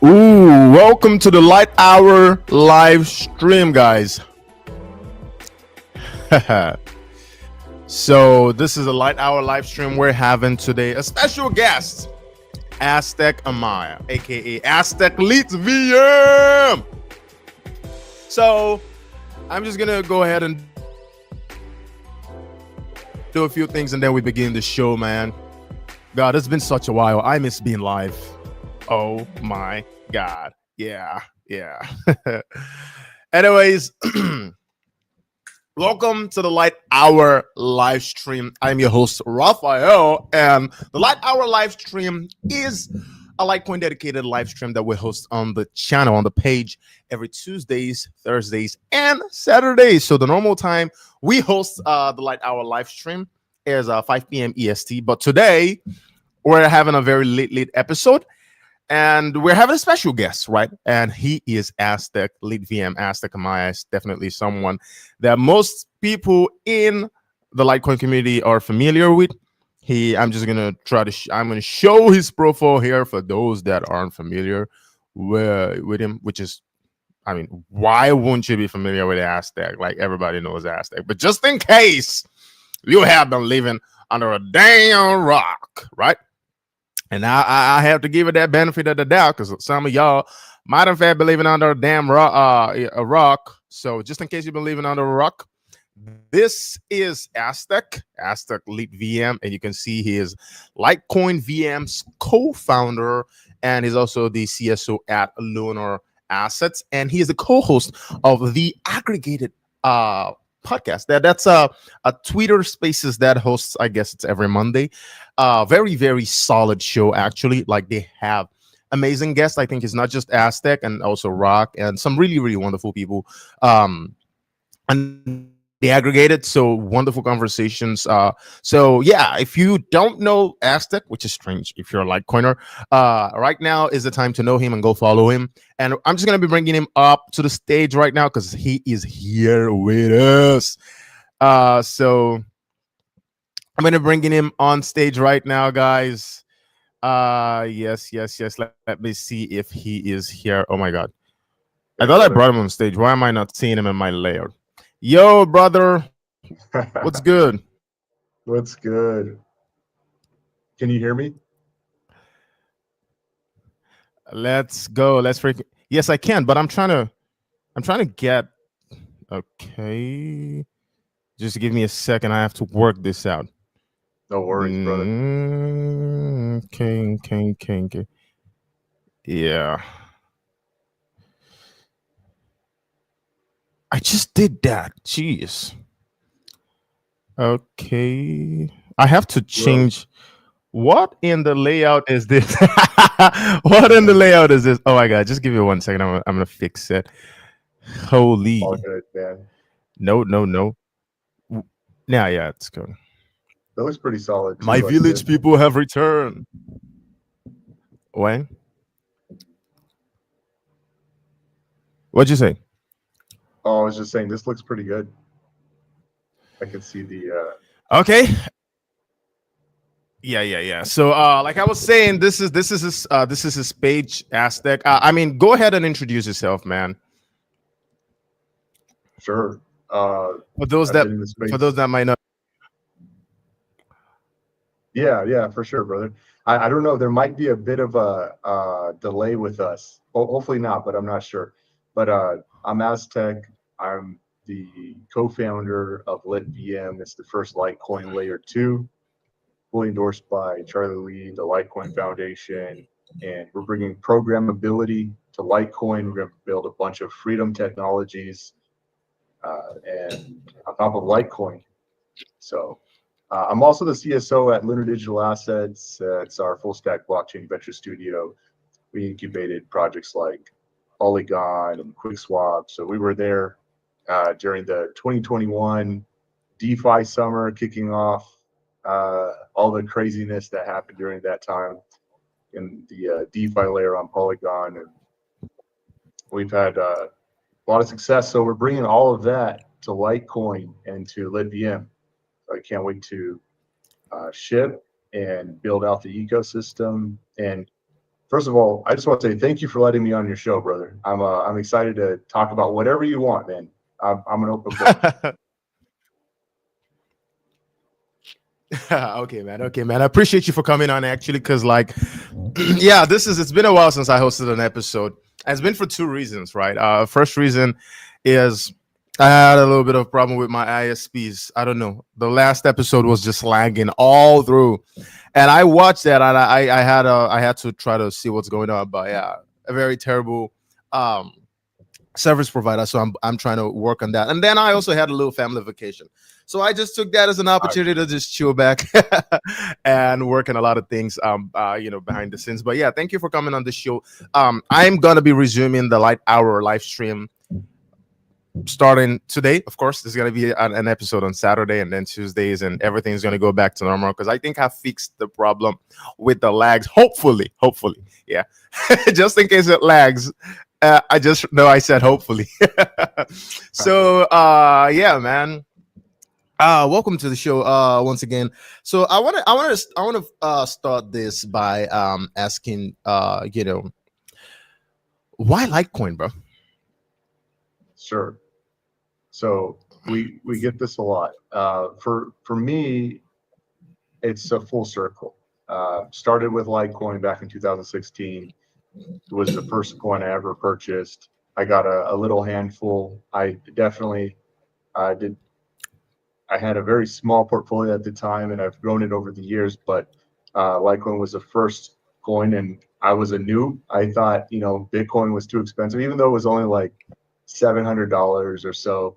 Ooh, welcome to the Light Hour live stream, guys. So, this is a Light Hour live stream. We're having today a special guest, Aztec Amaya, aka Aztec Elite VM. So, I'm just gonna go ahead and do a few things and then we begin the show, man. God, it's been such a while. I miss being live. Oh my God. Yeah. Anyways, welcome to the Light Hour live stream. I'm your host, Raphael, and the Light Hour live stream is a Litecoin dedicated live stream that we host on the channel, on the page, every Tuesdays, Thursdays, and Saturdays. So the normal time we host the Light Hour live stream is 5 p.m. EST, but today we're having a very late episode. And we're having a special guest, right? And he is Aztec Elite VM. Aztec Amaya is definitely someone that most people in the Litecoin community are familiar with. I'm just gonna I'm gonna show his profile here for those that aren't familiar with him. Which is, I mean, why wouldn't you be familiar with Aztec? Like everybody knows Aztec, but just in case you have been living under a damn rock, right? And I have to give it that benefit of the doubt because some of y'all might have been living under a damn a rock. So just in case you've been living under a rock, this is Aztec Elite VM. And you can see he is Litecoin VM's co-founder. And he's also the CSO at Lunar Assets. And he is the co-host of the aggregated podcast. That's a Twitter Spaces that hosts, I guess it's every Monday. Very solid show, actually. Like, they have amazing guests. I think it's not just Aztec and also Rock and some really wonderful people. And they aggregated, so wonderful conversations. So yeah, if you don't know Aztec, which is strange if you're a Litecoiner, right now is the time to know him and go follow him. And I'm just gonna be bringing him up to the stage right now because he is here with us. So I'm gonna bringing him on stage right now, guys. Yes. Let me see if he is here. Oh my God, I thought I brought him on stage. Why am I not seeing him in my layout? Yo, brother, what's good? What's good? Can you hear me? Let's go. Let's freaking. Yes, I can, but I'm trying to get. Okay, just give me a second. I have to work this out. No worries, brother. Okay. Yeah. I just did that. Jeez. Okay. I have to change. What in the layout is this? What in the layout is this? Oh my God. Just give me 1 second. I'm going to fix it. Holy. All good, man. No. Yeah, it's good. That looks pretty solid. Too, My village people have returned. When? What'd you say? Oh, I was just saying this looks pretty good. I can see the Okay. Yeah. So like I was saying, this is his page, Aztec. I mean, go ahead and introduce yourself, man. Sure. For those that might not. Yeah, for sure, brother. I don't know. There might be a bit of a delay with us. Hopefully not, but I'm not sure. But I'm Aztec. I'm the co-founder of Lit VM. It's the first Litecoin layer 2, fully endorsed by Charlie Lee, the Litecoin Foundation. And we're bringing programmability to Litecoin. We're going to build a bunch of freedom technologies and on top of Litecoin. So I'm also the CSO at Lunar Digital Assets. It's our full stack blockchain venture studio. We incubated projects like Polygon and QuickSwap. So we were there during the 2021 DeFi summer, kicking off all the craziness that happened during that time in the DeFi layer on Polygon. And we've had a lot of success. So we're bringing all of that to Litecoin and to LitVM. I can't wait to ship and build out the ecosystem and First of all, I just want to say thank you for letting me on your show, brother. I'm excited to talk about whatever you want, man. I'm an open book. Okay, man. Okay, man. I appreciate you for coming on actually, because like, yeah, it's been a while since I hosted an episode. And it's been for two reasons, right? First reason is I had a little bit of problem with my ISPs. I don't know. The last episode was just lagging all through, and I watched that, and I had to try to see what's going on. But yeah, a very terrible um service provider. So I'm trying to work on that. And then I also had a little family vacation. So I just took that as an opportunity to just chill back and work on a lot of things behind the scenes. But yeah, thank you for coming on the show. I'm gonna be resuming the Light Hour live stream starting today. Of course, there's gonna be an episode on Saturday and then Tuesdays, and everything's gonna go back to normal because I think I fixed the problem with the lags. Hopefully, yeah. Just in case it lags, I just know I said hopefully. So yeah, man. Welcome to the show once again. So I want to start this by asking why Litecoin, bro? Sure. So we get this a lot. For me, it's a full circle. Started with Litecoin back in 2016. It was the first coin I ever purchased. I got a little handful. I definitely did. I had a very small portfolio at the time, and I've grown it over the years. But Litecoin was the first coin, and I was a noob. I thought, Bitcoin was too expensive, even though it was only like $700 or so.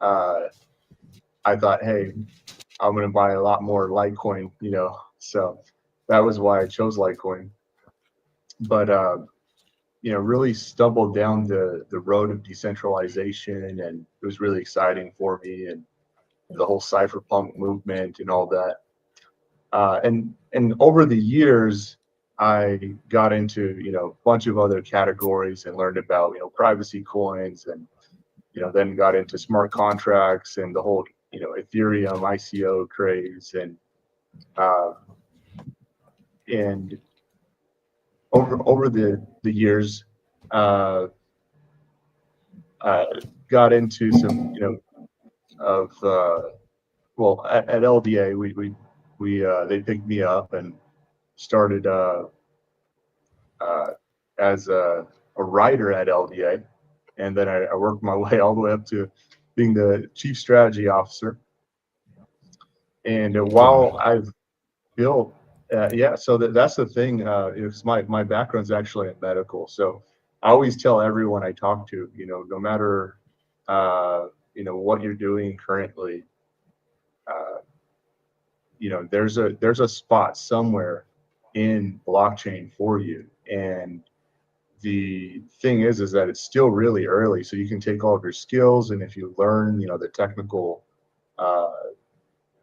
Uh, I thought, hey, I'm going to buy a lot more Litecoin. So that was why I chose Litecoin. But really stumbled down the road of decentralization, and it was really exciting for me, and the whole cypherpunk movement and all that. And over the years, I got into a bunch of other categories and learned about privacy coins, and then got into smart contracts and the whole Ethereum ICO craze, uh, and over the years, uh, got into some of well at LDA we they picked me up and started uh, as a writer at LDA, and then I worked my way all the way up to being the chief strategy officer. And Wow. while I've built, yeah, so that's the thing. Is my background's actually in medical, so I always tell everyone I talk to, no matter what you're doing currently, uh, there's a spot somewhere in blockchain for you. And the thing is that it's still really early, so you can take all of your skills, and if you learn the technical uh,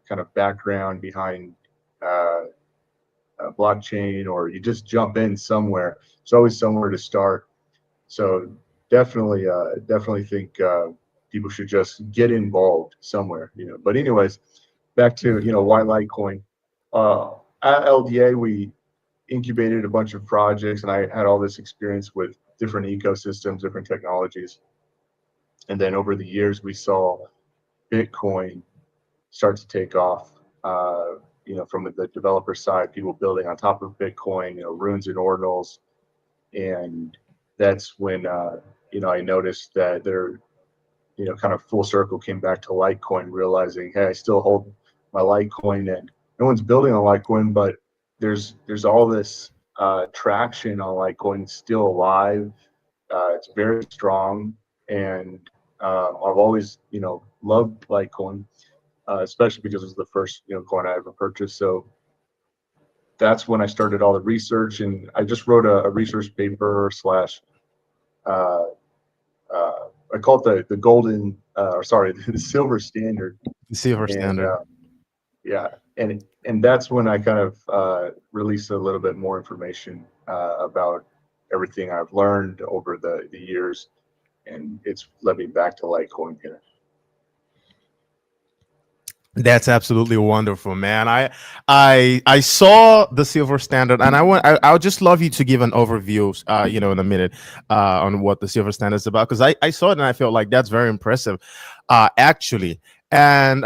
kind of background behind uh, blockchain, or you just jump in somewhere, it's always somewhere to start. So definitely think people should just get involved somewhere. But anyways, back to why Litecoin. uh, at LDA we incubated a bunch of projects, and I had all this experience with different ecosystems, different technologies. And then over the years, we saw Bitcoin start to take off. From the developer side, people building on top of Bitcoin, runes and ordinals. And that's when, I noticed that there, kind of full circle came back to Litecoin, realizing, hey, I still hold my Litecoin, and no one's building on Litecoin, but there's all this traction on Litecoin still alive. It's very strong, and I've always, loved Litecoin, especially because it was the first, coin I ever purchased. So that's when I started all the research, and I just wrote a research paper slash uh, uh, I call it the golden, or sorry, the silver standard. Silver And standard. yeah, and that's when I kind of released a little bit more information about everything I've learned over the years, and it's led me back to Litecoin here. That's absolutely wonderful, man. I saw the silver standard, and I would just love you to give an overview, in a minute, on what the silver standard is about, because I saw it and I felt like that's very impressive, actually. And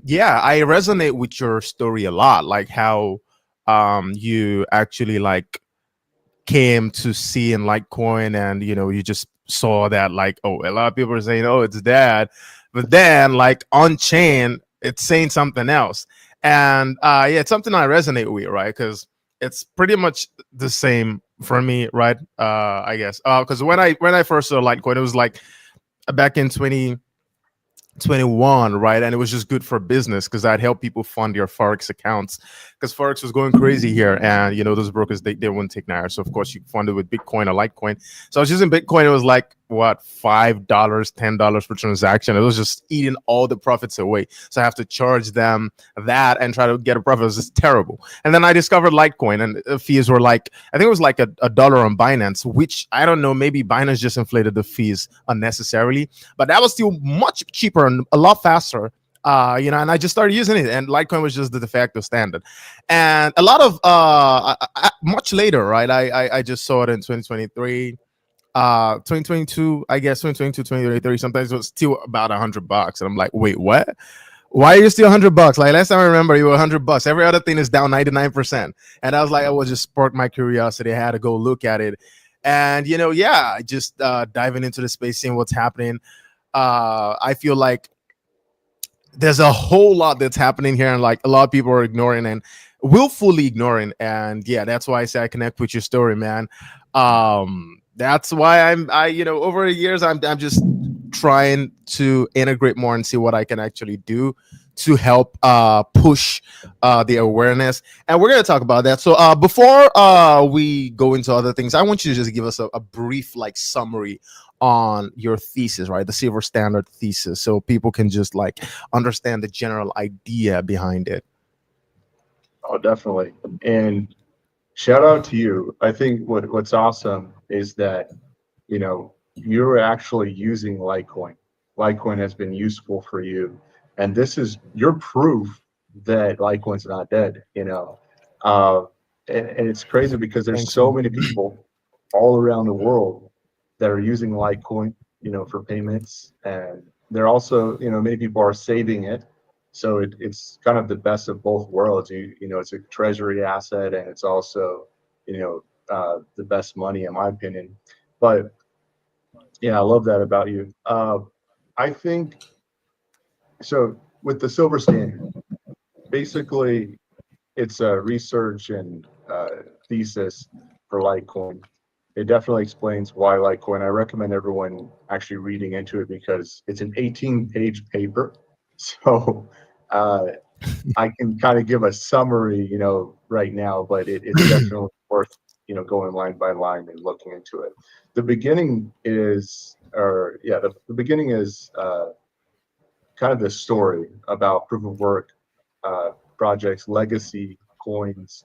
yeah, I resonate with your story a lot, like how you actually like came to see in Litecoin, and you just saw that, like, oh, a lot of people are saying, oh, it's that, but then like on chain it's saying something else. And yeah, it's something I resonate with, right? Because it's pretty much the same for me, right? I guess because when I first saw Litecoin, it was like back in 2021, right? And it was just good for business because I'd help people fund their Forex accounts, because Forex was going crazy here. And, those brokers, they wouldn't take Naira. So, of course, you funded with Bitcoin or Litecoin. So I was using Bitcoin. It was like, what, $5, $10 per transaction. It was just eating all the profits away. So I have to charge them that and try to get a profit. It was just terrible. And then I discovered Litecoin, and the fees were like, I think it was like a dollar on Binance, which I don't know, maybe Binance just inflated the fees unnecessarily, but that was still much cheaper and a lot faster. And I just started using it, and Litecoin was just the de facto standard. And a lot of much later, right? I just saw it in 2023, 2022, I guess 2022, 2023. Sometimes it was still about $100, and I'm like, wait, what? Why are you still $100? Like last time I remember, you were $100. Every other thing is down 99%. And I was like, I was just sparked my curiosity. I had to go look at it, and yeah, just diving into the space, seeing what's happening. I feel like there's a whole lot that's happening here, and like a lot of people are ignoring and willfully ignoring. And yeah, that's why I say I connect with your story, man. That's why over the years I'm just trying to integrate more and see what I can actually do to help push the awareness. And we're going to talk about that. So before we go into other things, I want you to just give us a brief like summary on your thesis, right? The silver standard thesis, so people can just like understand the general idea behind it. Oh, definitely. And shout out to you. I think what's awesome is that, you're actually using Litecoin. Litecoin has been useful for you. And this is your proof that Litecoin's not dead, Uh, and it's crazy because there's Thanks, so man. many people all around the world that are using Litecoin, for payments. And they're also, many people are saving it. So it's kind of the best of both worlds. It's a treasury asset, and it's also, the best money in my opinion. But yeah, I love that about you. I think so. With the silver standard, basically, it's a research and thesis for Litecoin. It definitely explains why Litecoin. I recommend everyone actually reading into it because it's an 18-page paper. So uh, I can kind of give a summary, right now, but it's definitely worth, going line by line and looking into it. The beginning is, or yeah, the beginning is kind of the story about proof of work projects, legacy coins,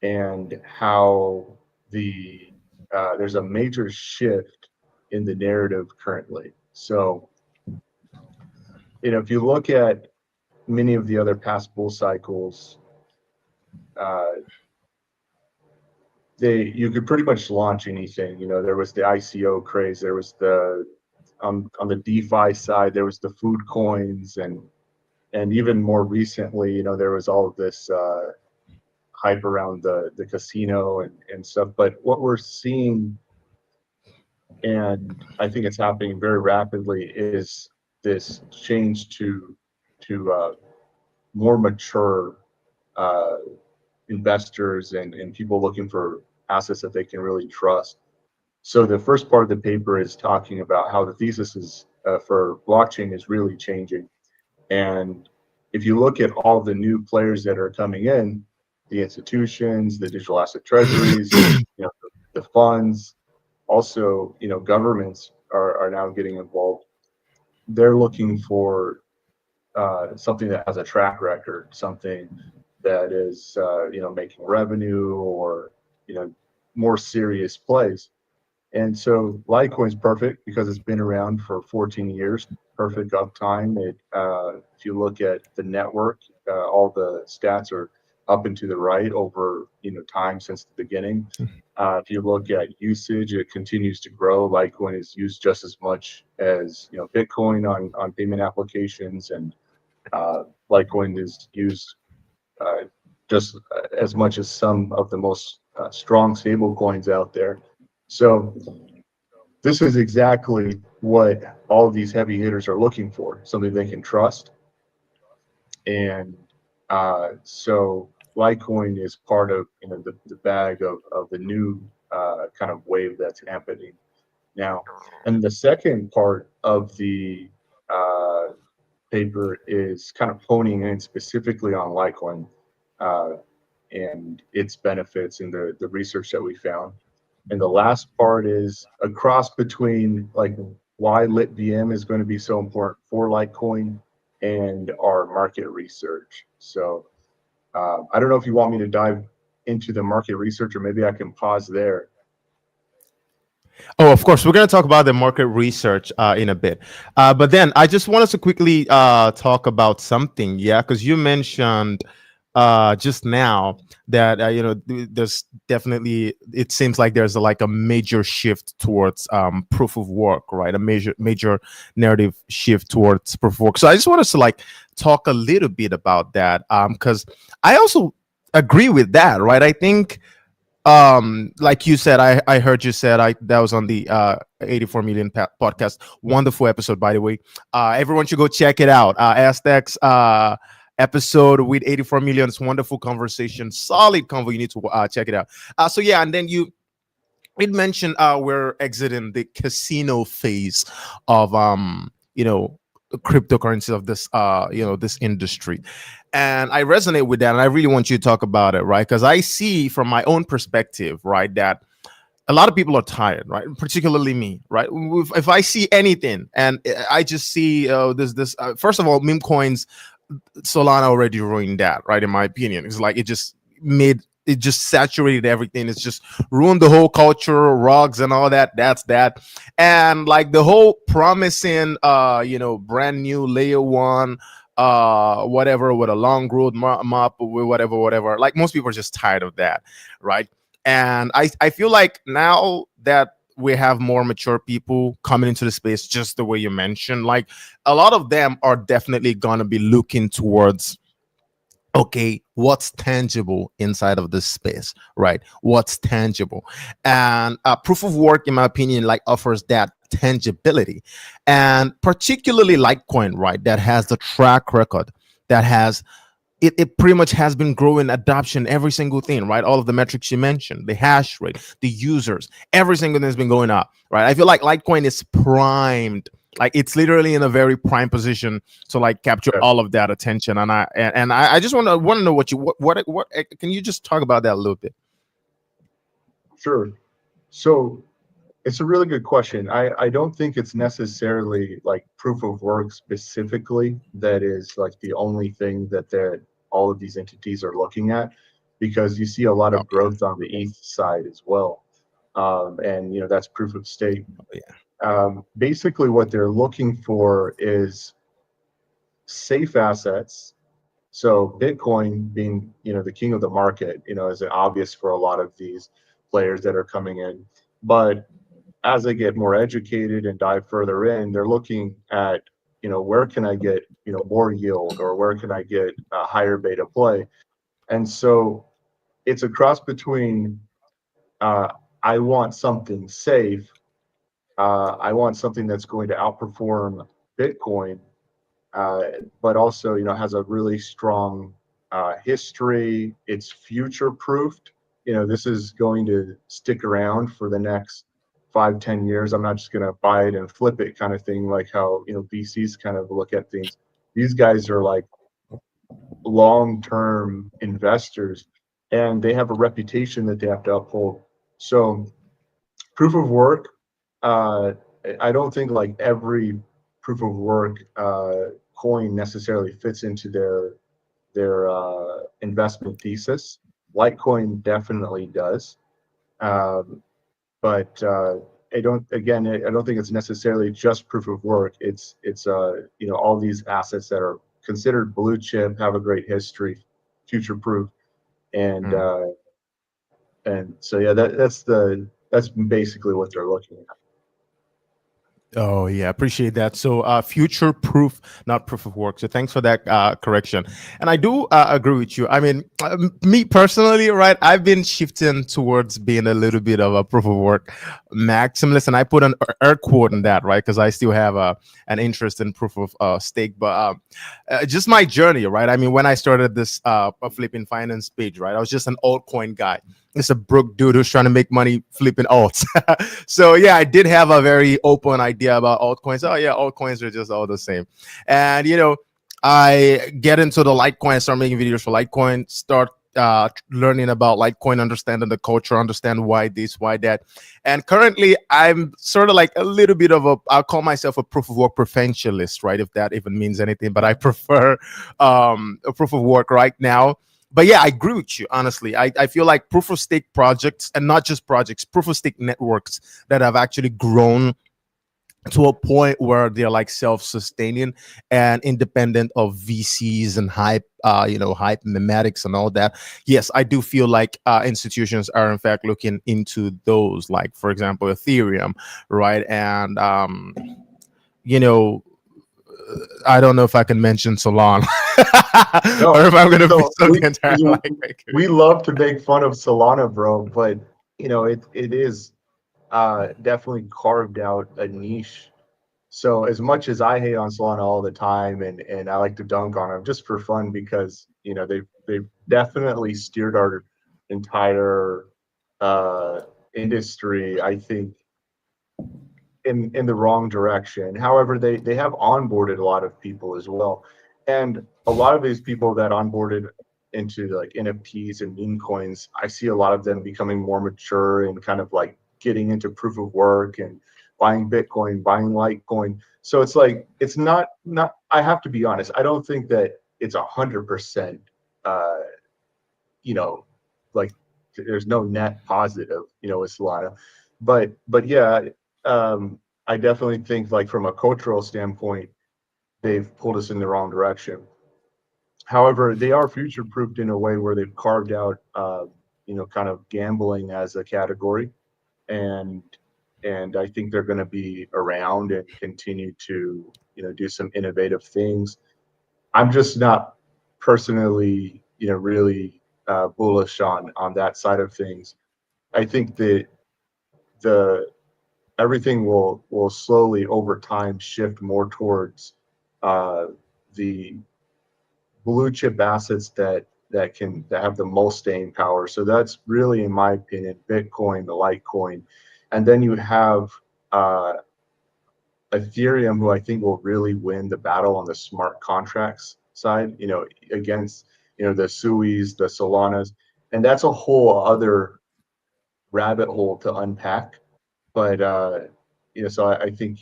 and how there's a major shift in the narrative currently. So, if you look at many of the other past bull cycles, uh, you could pretty much launch anything. There was the ICO craze, there was the on the DeFi side, there was the food coins, and even more recently, there was all of this hype around the casino and stuff. But what we're seeing, and I think it's happening very rapidly, is this change to more mature uh, investors and people looking for assets that they can really trust. So the first part of the paper is talking about how the thesis is for blockchain is really changing. And if you look at all the new players that are coming in, the institutions, the digital asset treasuries, the funds, also, governments are now getting involved. They're looking for something that has a track record, something that is, making revenue or, more serious plays. And so Litecoin's perfect because it's been around for 14 years. perfect uptime. If you look at the network, all the stats are up and to the right over time since the beginning. If you look at usage, it continues to grow. Litecoin is used just as much as Bitcoin on payment applications, and Litecoin is used uh, just as much as some of the most strong stable coins out there. So this is exactly what all of these heavy hitters are looking for, something they can trust. And so Litecoin is part of the bag of the new kind of wave that's happening now. And the second part of the uh, paper is kind of honing in specifically on Litecoin and its benefits and the research that we found. And the last part is a cross between like why LitVM is going to be so important for Litecoin and our market research. So I don't know if you want me to dive into the market research, or maybe I can pause there. Oh, of course, we're going to talk about the market research in a bit. But then I just want us to quickly talk about something. Yeah, because you mentioned just now that there's definitely, it seems like there's like a major shift towards proof of work, right? A major narrative shift towards proof of work. So I just want us to like talk a little bit about that, because I also agree with that, right? I think like you said, I heard you said, I that was on the 84 million podcast, wonderful episode, by the way. Everyone should go check it out. Aztec's episode with 84 million. It's wonderful conversation, solid convo. You need to check it out. So yeah, and then you it mentioned we're exiting the casino phase of cryptocurrency, of this this industry, and I resonate with that, and I really want you to talk about it, right? Because I see from my own perspective, right, that a lot of people are tired, right? Particularly me, right? If I see anything and I just see this first of all, meme coins, Solana already ruined that, right? In my opinion, it's like it just saturated everything. It's just ruined the whole culture, rugs and all that. That's that. And like the whole promising brand new layer one whatever, with a long road map, whatever. Like most people are just tired of that, right? And I feel like now that we have more mature people coming into the space, just the way you mentioned, like a lot of them are definitely gonna be looking towards, okay, what's tangible inside of this space, right? What's tangible? And proof of work, in my opinion, like offers that tangibility, and particularly Litecoin, right, that has the track record, that has it pretty much has been growing adoption, every single thing, right? All of the metrics you mentioned, the hash rate, the users, every single thing has been going up, right? I feel like Litecoin is primed, like it's literally in a very prime position to like capture Yeah, all of that attention. And I just want to know what can you just talk about that a little bit? sure. So it's a really good question. I don't think it's necessarily like proof of work specifically that is like the only thing that all of these entities are looking at, because you see a lot Oh of yeah, growth on the ETH side as well. And that's proof of stake. oh yeah. Basically, what they're looking for is safe assets. So Bitcoin being, the king of the market, is obvious for a lot of these players that are coming in. But as they get more educated and dive further in, they're looking at, where can I get, more yield, or where can I get a higher beta play? And so it's a cross between uh, I want something safe, I want something that's going to outperform Bitcoin, uh, but also has a really strong history. It's future proofed. This is going to stick around for the next 5-10 years. I'm not just going to buy it and flip it kind of thing, like how VCs kind of look at things. These guys are like long-term investors, and they have a reputation that they have to uphold. So proof of work, uh, I don't think like every proof of work coin necessarily fits into their investment thesis. Litecoin definitely does, um, but I don't again I don't think it's necessarily just proof of work. It's all these assets that are considered blue chip, have a great history, future proof, and Mm. uh, and so yeah, that's basically what they're looking at. Oh yeah, appreciate that. So future proof, not proof of work. So thanks for that correction. And I do agree with you. I mean, me personally, right? I've been shifting towards being a little bit of a proof of work maximalist, and I put an air quote in that, right? Because I still have an interest in proof of stake, but just my journey, right? I mean, when I started this flipping finance page, right, I was just an altcoin guy. It's a broke dude who's trying to make money flipping alts. So yeah, I did have a very open idea about altcoins. Oh yeah, altcoins are just all the same. And I get into the Litecoin, start making videos for Litecoin, start learning about Litecoin, understanding the culture, understand why this, why that. And currently I'm sort of like a little bit of I'll call myself a proof of work perfectionist, right? If that even means anything, but I prefer a proof of work right now. But yeah, I agree with you. Honestly, I feel like proof of stake projects, and not just projects, proof of stake networks that have actually grown to a point where they're like self-sustaining and independent of VCs and hype, hype memetics and all that. Yes, I do feel like institutions are in fact looking into those, like for example, Ethereum, right? And you know, I don't know if I can mention Solana or No, if I'm gonna be so something entirely like. we love to make fun of Solana, bro, but it is definitely carved out a niche. So as much as I hate on Solana all the time, and I like to dunk on them just for fun, because they've definitely steered our entire uh, industry, I think, in the wrong direction. However, they have onboarded a lot of people as well, and a lot of these people that onboarded into like NFTs and meme coins, I see a lot of them becoming more mature and kind of like getting into proof of work and buying Bitcoin, buying Litecoin. So it's like it's not. I have to be honest. I don't think that it's 100%. Uh, you know, like there's no net positive. With Solana, but yeah, I definitely think like from a cultural standpoint, they've pulled us in the wrong direction. However, they are future proofed in a way where they've carved out, kind of gambling as a category, and I think they're going to be around and continue to do some innovative things. I'm just not personally, really bullish on that side of things. I think that the everything will slowly over time shift more towards uh, the blue chip assets that have the most staying power. So that's really, in my opinion, Bitcoin, the Litecoin, and then you have uh, Ethereum, who I think will really win the battle on the smart contracts side. Against the Suis, the Solanas, and that's a whole other rabbit hole to unpack. But so I think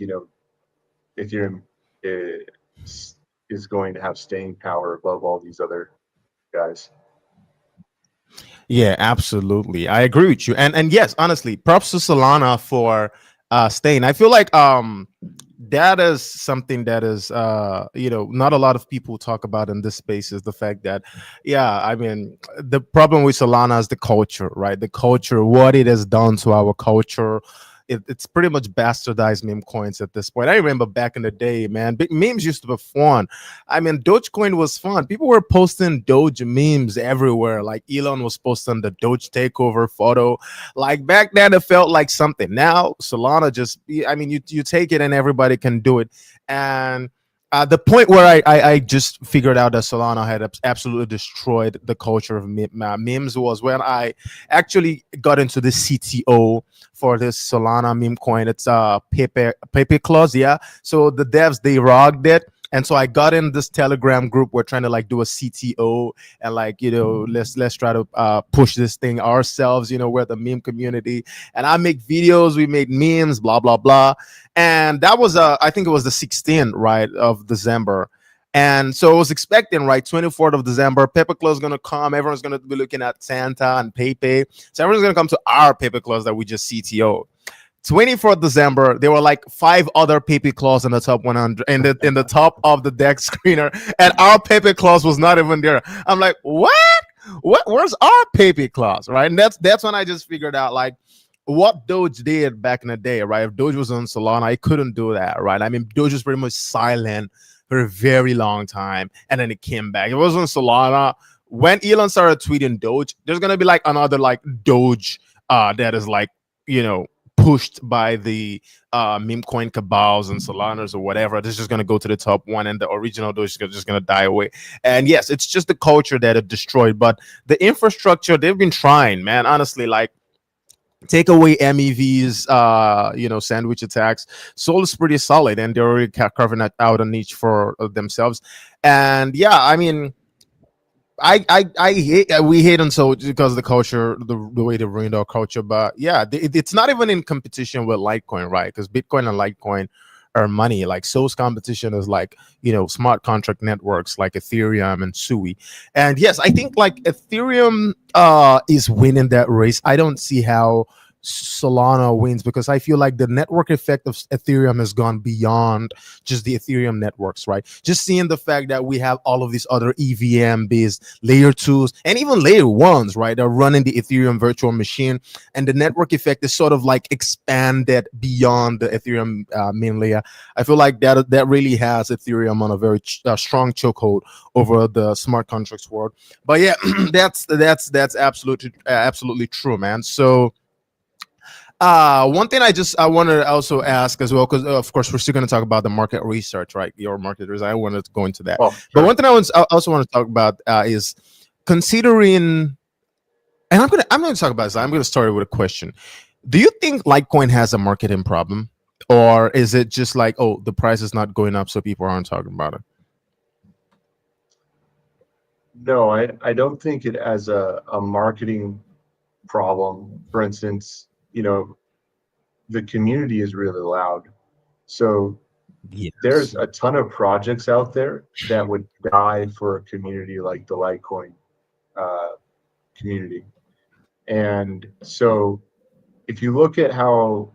Ethereum is going to have staying power above all these other guys. Yeah, absolutely. I agree with you. And yes, honestly, props to Solana for staying. I feel like that is something that is not a lot of people talk about in this space, is the fact that I mean, the problem with Solana is the culture, right? The culture, what it has done to our culture. It's pretty much bastardized meme coins at this point. I remember back in the day, man, big memes used to be fun. I mean, Dogecoin was fun. People were posting Doge memes everywhere. Like Elon was posting the Doge takeover photo. Like back then, it felt like something. Now, Solana just, I mean, you take it and everybody can do it. And the point where I just figured out that Solana had absolutely destroyed the culture of memes was when I actually got into the CTO for this Solana meme coin. It's Pepe Claus, yeah. So the devs, they rogged it. And so I got in this Telegram group. We're trying to like do a CTO and like let's try to push this thing ourselves. We're the meme community, and I make videos. We made memes, blah blah blah. And that was I think it was the 16th, right, of December. And so I was expecting, right, 24th of December, Paper Claus is gonna come. Everyone's gonna be looking at Santa and Pepe. So everyone's gonna come to our Paper Claus that we just CTO. 24th December, there were like five other Pepe claws in the top 100 in the top of the deck screener, and our Pepe claws was not even there. I'm like, what? What? Where's our Pepe claws? Right, and that's when I just figured out like what Doge did back in the day. Right, if Doge was on Solana, I couldn't do that. Right, I mean, Doge was pretty much silent for a very long time, and then it came back. It was on Solana. When Elon started tweeting Doge, there's gonna be like another like Doge that is like, you know, pushed by the meme coin cabals and Solanas or whatever. This is just gonna go to the top one, and the original Doge is just gonna die away. And yes, it's just the culture that it destroyed, but the infrastructure they've been trying, man. Honestly, like take away MEVs, you know, sandwich attacks. Soul is pretty solid, and they're already carving out a niche for themselves. And yeah, I mean, I hate we hate on so because of the culture, the way they ruined our culture. But yeah, it's not even in competition with Litecoin, right? Because Bitcoin and Litecoin are money. Like Soul's competition is like, you know, smart contract networks like Ethereum and Sui. And yes, I think like Ethereum is winning that race. I don't see how Solana wins because I feel like the network effect of Ethereum has gone beyond just the Ethereum networks, right? Just seeing the fact that we have all of these other EVM based layer twos and even layer ones, right? They're running the Ethereum virtual machine, and the network effect is sort of like expanded beyond the Ethereum main layer. I feel like that really has Ethereum on a very strong chokehold over the smart contracts world. But yeah, that's absolutely true, man. So one thing I wanted to also ask as well, because of course we're still going to talk about the market research, right? Your market research. I wanted to go into that, Oh, but sure. one thing I also want to talk about is considering, and I'm going to talk about this. I'm going to start with a question. Do you think Litecoin has a marketing problem, or is it just like, oh, the price is not going up, so people aren't talking about it? No, I don't think it has a marketing problem. For instance, you know, the community is really loud. So Yes. there's a ton of projects out there that would die for a community like the Litecoin uh, community. And so if you look at how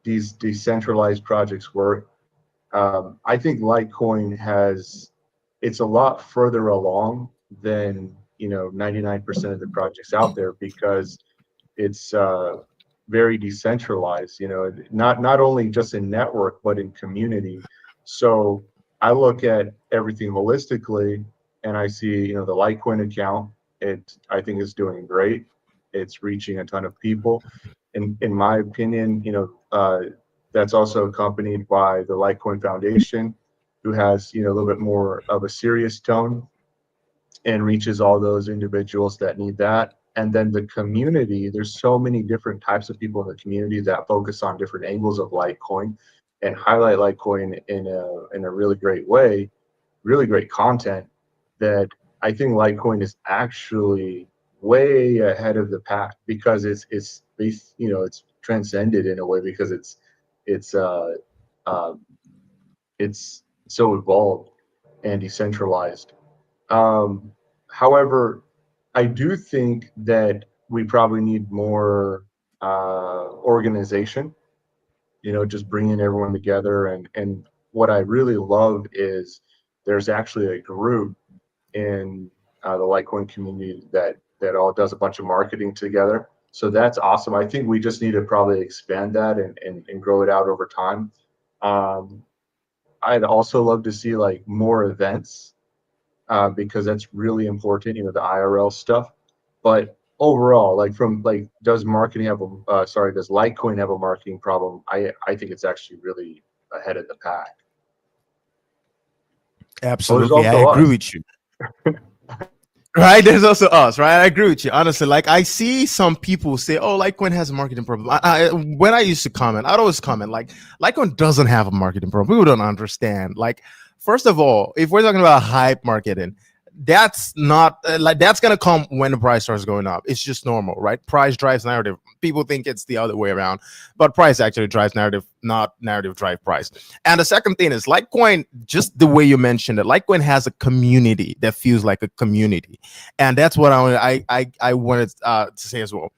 these decentralized projects work, I think Litecoin it's a lot further along than, 99% of the projects out there because it's very decentralized, not only just in network, but in community. So I look at everything holistically and I see, the Litecoin account, I think is doing great. It's reaching a ton of people. In my opinion, that's also accompanied by the Litecoin Foundation, who has, a little bit more of a serious tone and reaches all those individuals that need that. And then the community, there's so many different types of people in the community that focus on different angles of Litecoin and highlight Litecoin in a really great way, really great content, that I think Litecoin is actually way ahead of the pack because it's transcended in a way because it's uh, uh, it's so evolved and decentralized. Um, However, I do think that we probably need more organization. Just bringing everyone together. And what I really love is there's actually a group in the Litecoin community that all does a bunch of marketing together. So that's awesome. I think we just need to probably expand that and grow it out over time. Um, I'd also love to see like more events because that's really important, the IRL stuff. But overall, like does Litecoin have a marketing problem? I think it's actually really ahead of the pack. Well, there's Absolutely, I also agree us. with you. Right, there's also us, right? I agree with you. Honestly, like I see some people say, "Oh, Litecoin has a marketing problem." When I used to comment, I'd always comment like, "Litecoin doesn't have a marketing problem." People don't understand. Like, first of all, if we're talking about hype marketing, that's not like that's gonna come when the price starts going up. It's just normal, right? Price drives narrative. People think it's the other way around, but price actually drives narrative, not narrative drive price. And the second thing is Litecoin, just the way you mentioned it, Litecoin has a community that feels like a community, and that's what I wanted to say as well.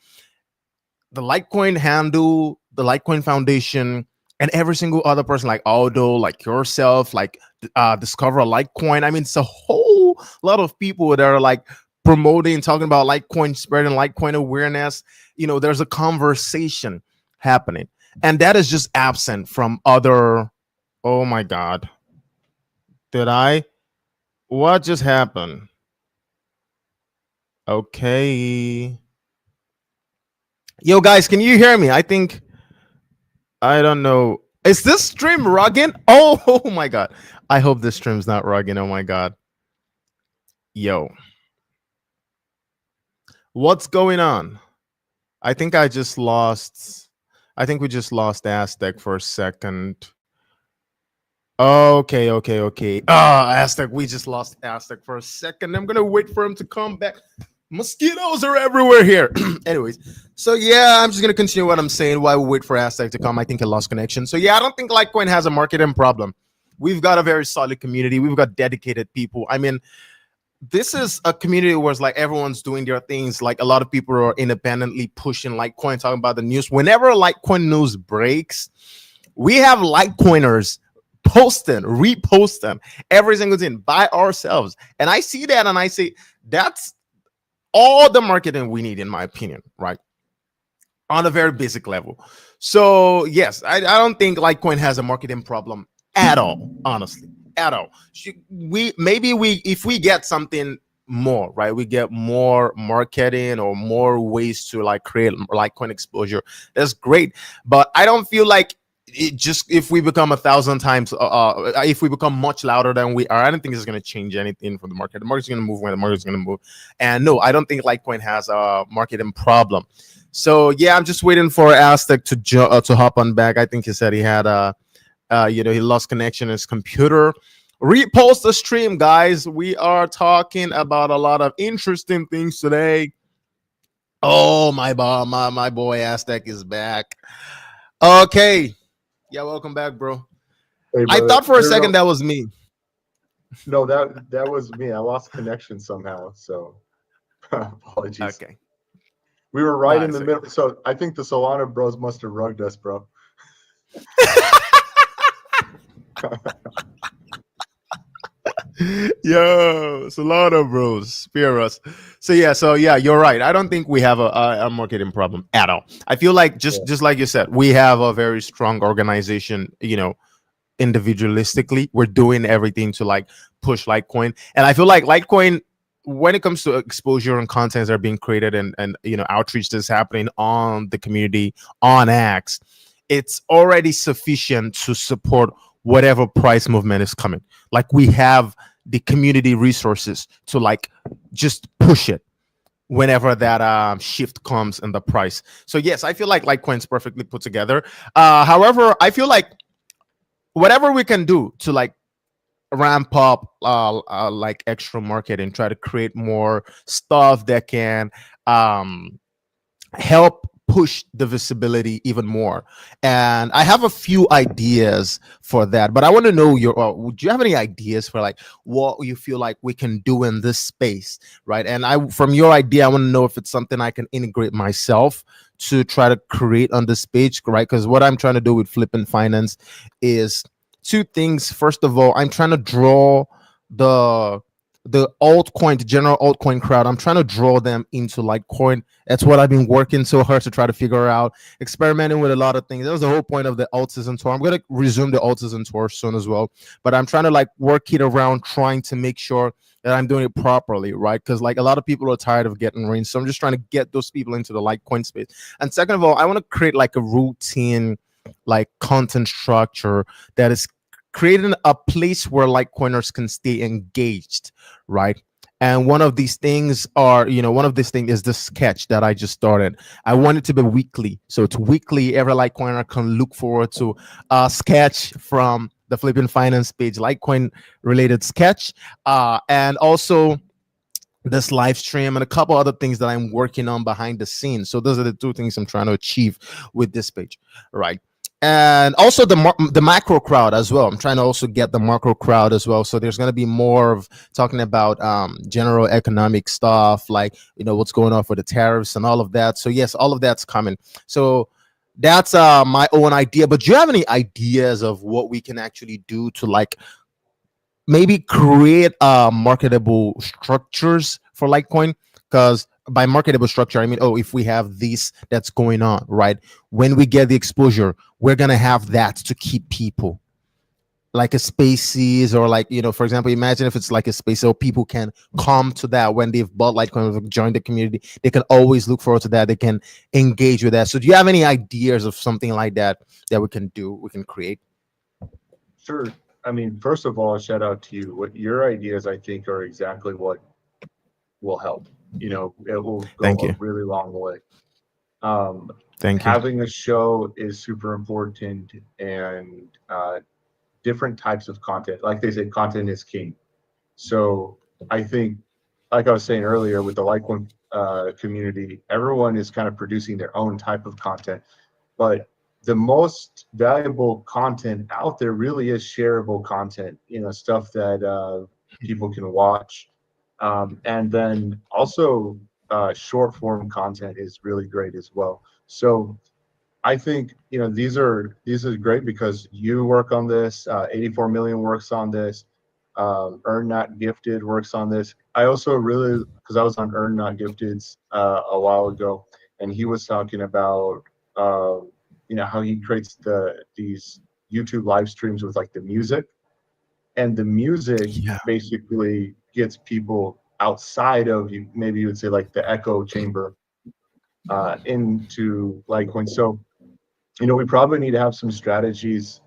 The Litecoin handle the Litecoin Foundation, and every single other person, like Aldo, like yourself, like Discover Litecoin. I mean, it's a whole lot of people that are like promoting, talking about Litecoin, spreading Litecoin awareness. There's a conversation happening, and that is just absent from other. Oh my God. Did I? What just happened? Okay. Yo, guys, can you hear me? I don't know. Is this stream rugging? Oh my God. I hope this stream's not rugging. Oh my God. Yo. What's going on? I think I just lost. I think we just lost Aztec for a second. Okay. Aztec. We just lost Aztec for a second. I'm gonna wait for him to come back. Mosquitoes are everywhere here. Anyways, so yeah, I'm just gonna continue what I'm saying while we wait for Aztec to come. I think he lost connection. So yeah, I don't think Litecoin has a marketing problem. We've got a very solid community. We've got dedicated people. I mean, this is a community where it's like everyone's doing their things. Like a lot of people are independently pushing Litecoin, talking about the news. Whenever Litecoin news breaks, we have Litecoiners posting, reposting every single thing by ourselves. And I see that and I say, that's all the marketing we need, in my opinion, right? On a very basic level. So yes, I don't think Litecoin has a marketing problem at all, honestly, at all. If we get something more, right, we get more marketing or more ways to like create Litecoin exposure, that's great. But I don't feel like it just, if we become 1,000 times, if we become much louder than we are, I don't think it's going to change anything for the market. The market's going to move when the market's going to move. And no, I don't think Litecoin has a marketing problem. So yeah, I'm just waiting for Aztec to hop on back. I think he said he had he lost connection in his computer. Repost the stream, guys. We are talking about a lot of interesting things today. Oh, my boy Aztec is back. Okay. Yeah, welcome back, bro. Hey, I brother, thought for a second that was me. No, that was me. I lost connection somehow, so apologies. Okay. We were right in the middle. So I think the Solana bros must have rugged us, bro. Yo, Solana bros, spare us. So yeah, you're right. I don't think we have a marketing problem at all. I feel like just like you said, we have a very strong organization. Individualistically, we're doing everything to like push Litecoin, and I feel like Litecoin, when it comes to exposure and contents that are being created and outreach that's happening on the community on X, it's already sufficient to support whatever price movement is coming. Like we have the community resources to like just push it whenever that shift comes in the price. So yes, I feel like Litecoin's perfectly put together. However, I feel like whatever we can do to like ramp up like extra market and try to create more stuff that can help push the visibility even more. And I have a few ideas for that, but I want to know would you have any ideas for like what you feel like we can do in this space, right? And from your idea, I want to know if it's something I can integrate myself to try to create on this page, right? Because what I'm trying to do with Flippin' Finance is two things. First of all, I'm trying to draw the altcoin, the general altcoin crowd. I'm trying to draw them into Litecoin. That's what I've been working so hard to try to figure out, experimenting with a lot of things. That was the whole point of the alt season tour. I'm going to resume the alt season tour soon as well, but I'm trying to like work it around, trying to make sure that I'm doing it properly, right? Because like a lot of people are tired of getting rings, so I'm just trying to get those people into the Litecoin space. And second of all, I want to create like a routine, like content structure that is creating a place where Litecoiners can stay engaged, right? And one of these things is the sketch that I just started. I want it to be weekly. So it's weekly. Every Litecoiner can look forward to a sketch from the Flippin' Finance page, Litecoin related sketch. And also this live stream and a couple other things that I'm working on behind the scenes. So those are the two things I'm trying to achieve with this page, right? And also the macro crowd as well. I'm trying to also get the macro crowd as well. So there's going to be more of talking about general economic stuff, like what's going on for the tariffs and all of that. So yes, all of that's coming. So That's my own idea. But do you have any ideas of what we can actually do to like maybe create marketable structures for Litecoin? Because by marketable structure, I mean, oh, if we have this that's going on, right? When we get the exposure, we're gonna have that to keep people like a spaces, or like, for example, imagine if it's like a space so people can come to that when they've bought Litecoin, like join the community, they can always look forward to that, they can engage with that. So do you have any ideas of something like that that we can do, we can create? Sure. I mean, first of all, shout out to you. What your ideas, I think, are exactly what will help. It will go Thank a you. really long way. Um, Thank you. Having a show is super important, and different types of content. Like they say, content is king. So I think, like I was saying earlier, with the Litecoin community, everyone is kind of producing their own type of content. But the most valuable content out there really is shareable content, stuff that people can watch. And then also, short form content is really great as well. So I think these are great because you work on this. 84 million works on this. Earn Not Gifted works on this. I also really, because I was on Earn Not Gifted's a while ago, and he was talking about uh, how he creates these YouTube live streams with like the music, and the music Yeah. basically gets people outside of you. Maybe you would say like the echo chamber into Litecoin. So we probably need to have some strategies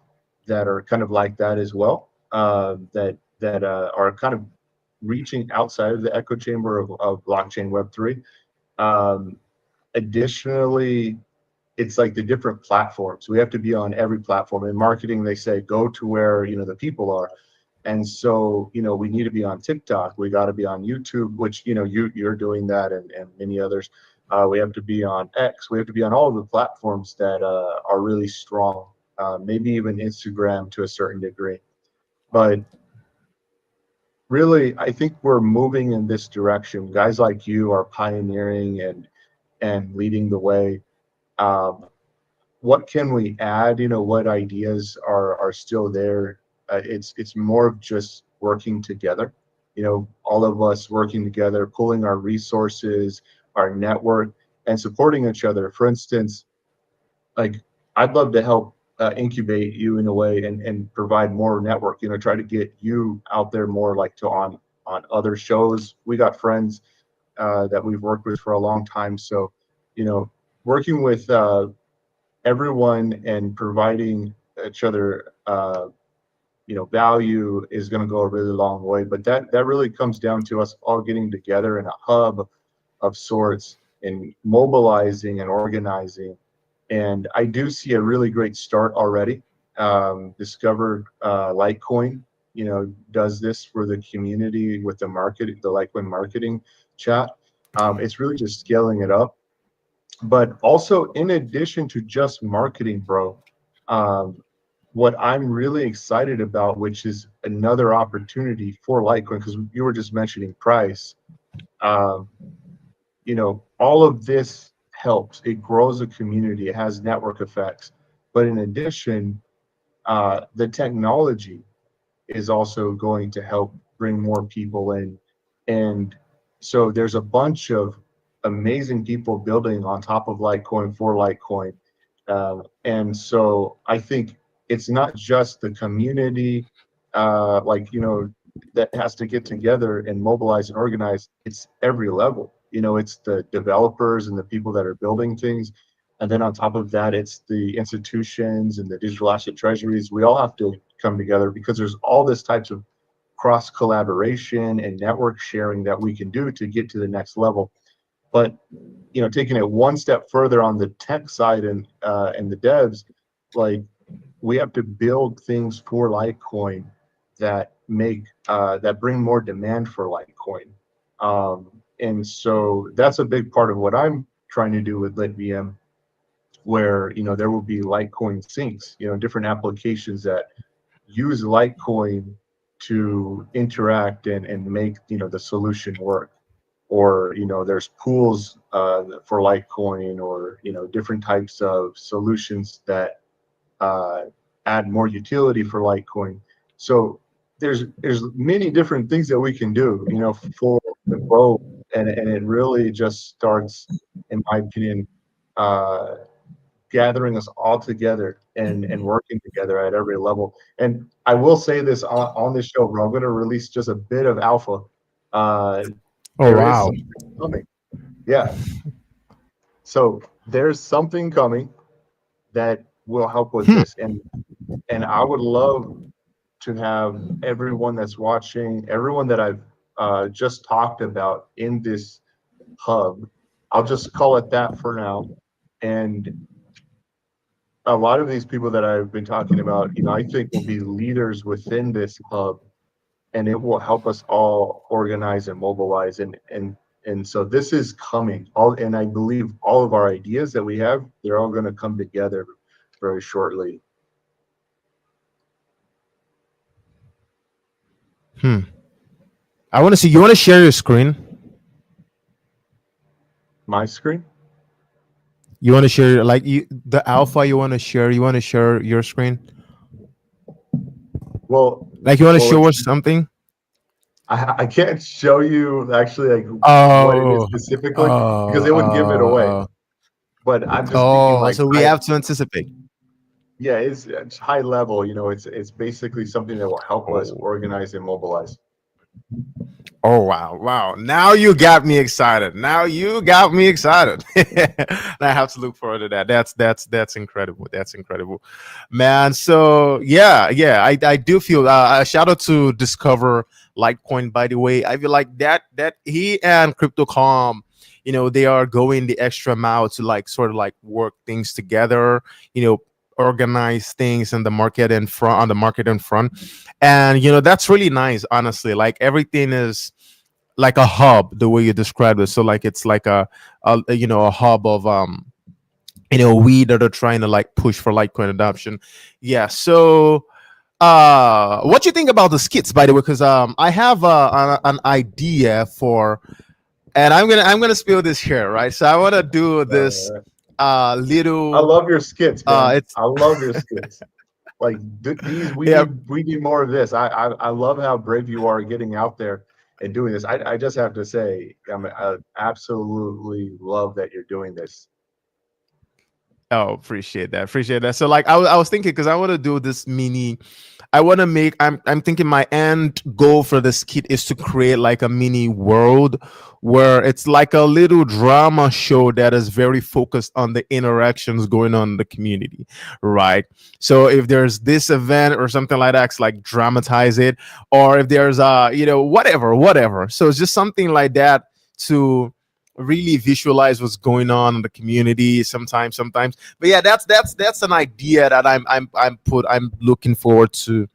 that are kind of like that as well. That are kind of reaching outside of the echo chamber of blockchain Web3. Um, Additionally, it's like the different platforms. We have to be on every platform. In marketing, they say go to where the people are. And so, we need to be on TikTok. We got to be on YouTube, which you're doing that, and many others. We have to be on X. We have to be on all of the platforms that are really strong. Maybe even Instagram to a certain degree. But really, I think we're moving in this direction. Guys like you are pioneering and leading the way. Um, what can we add? What ideas are still there? It's more of just working together. All of us working together, pulling our resources, our network, and supporting each other. For instance, like I'd love to help incubate you in a way and provide more network. Try to get you out there more, like to on other shows. We got friends that we've worked with for a long time, so working with everyone and providing each other value is going to go a really long way. But that really comes down to us all getting together in a hub of sorts and mobilizing and organizing. And I do see a really great start already. Discovered Litecoin does this for the community with the Litecoin marketing chat. It's really just scaling it up. But also, in addition to just marketing, bro, um, what I'm really excited about, which is another opportunity for Litecoin, because you were just mentioning price. Um, all of this helps. It grows a community. It has network effects. But in addition, the technology is also going to help bring more people in. And so there's a bunch of amazing people building on top of Litecoin for Litecoin. And so I think it's not just the community, that has to get together and mobilize and organize. It's every level. It's the developers and the people that are building things. And then on top of that, it's the institutions and the digital asset treasuries. We all have to come together because there's all this types of cross collaboration and network sharing that we can do to get to the next level. But taking it one step further on the tech side and the devs, like we have to build things for Litecoin that bring more demand for Litecoin. And so that's a big part of what I'm trying to do with LitVM, where there will be Litecoin syncs, different applications that use Litecoin to interact and make the solution work. or there's pools for Litecoin, or different types of solutions that uh, add more utility for Litecoin. So there's many different things that we can do, for the growth, and it really just starts, in my opinion, uh, gathering us all together and working together at every level. And I will say this on this show, bro. I'm going to release just a bit of alpha. Uh, Oh there is wow. something coming. Yeah. So there's something coming that will help with Hmm. this, and I would love to have everyone that's watching, everyone that I've just talked about in this hub. I'll just call it that for now. And a lot of these people that I've been talking about, I think will be leaders within this hub, and it will help us all organize and mobilize. And so this is coming. And I believe all of our ideas that we have, they're all going to come together very shortly. Hmm. I want to see. You want to share your screen? My screen? You want to share like the alpha? You want to share? You want to share your screen? Well, Like you want to well, show us something? I can't show you actually like what it is Oh, specifically, because oh, it would give it oh, away. oh. But I'm just speaking Oh, like so we have to anticipate. yeah, it's high level. It's basically something that will help us Oh, organize and mobilize. oh wow, wow. Now you got me excited. Now you got me excited. I have to look forward to that. That's incredible. That's incredible, man. So yeah, yeah. I do feel a shout out to Discover Litecoin. By the way, I feel like that he and Crypto.com, they are going the extra mile to like sort of like work things together. You know, organize things in the market in front on the market in front, and that's really nice, honestly. Like everything is like a hub the way you described it. So like it's like a hub of we that are trying to like push for Litecoin adoption. Yeah. So what you think about the skits, by the way? Because I have an idea for, and I'm gonna spill this here, right? So I want to do this Uh, I little love your skits, man. it's I love your skits. Like these, we yeah. need more of this. I love how brave you are getting out there and doing this. I just have to say, I absolutely love that you're doing this. Oh, appreciate that. Appreciate that. So like I was thinking because I want to do this mini. I want to make. I'm thinking my end goal for this kit is to create like a mini world where it's like a little drama show that is very focused on the interactions going on in the community, right? So if there's this event or something like that, it's like dramatize it, or if there's whatever. So it's just something like that to really visualize what's going on in the community sometimes. But yeah, that's an idea that I'm looking forward to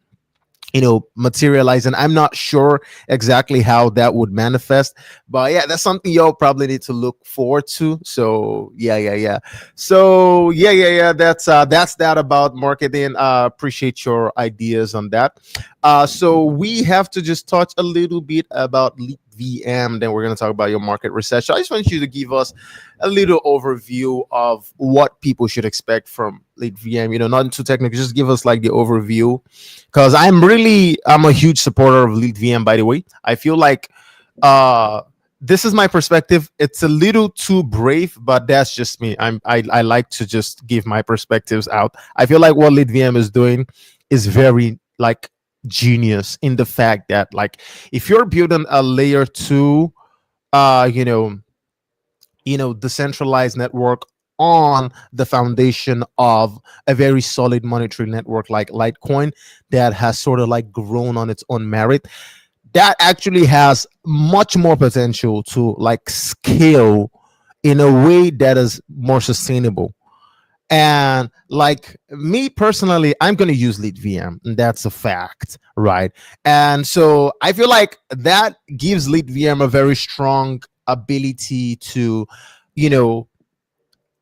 materializing. I'm not sure exactly how that would manifest, but yeah, that's something y'all probably need to look forward to. So yeah. So yeah, that's that about marketing. Appreciate your ideas on that. So we have to just touch a little bit about Leap VM, then we're going to talk about your market research. So I just want you to give us a little overview of what people should expect from Lead VM. Not too technical, just give us like the overview, because I'm a huge supporter of Lead VM. By the way, I feel like this is my perspective. It's a little too brave, but that's just me. I like to just give my perspectives out. I feel like what Lead VM is doing is very like genius in the fact that like if you're building a layer two uh you know decentralized network on the foundation of a very solid monetary network like Litecoin that has sort of like grown on its own merit, that actually has much more potential to like scale in a way that is more sustainable. And like me personally, I'm going to use Lead VM. And that's a fact, right? And so I feel like that gives Lead VM a very strong ability to, you know,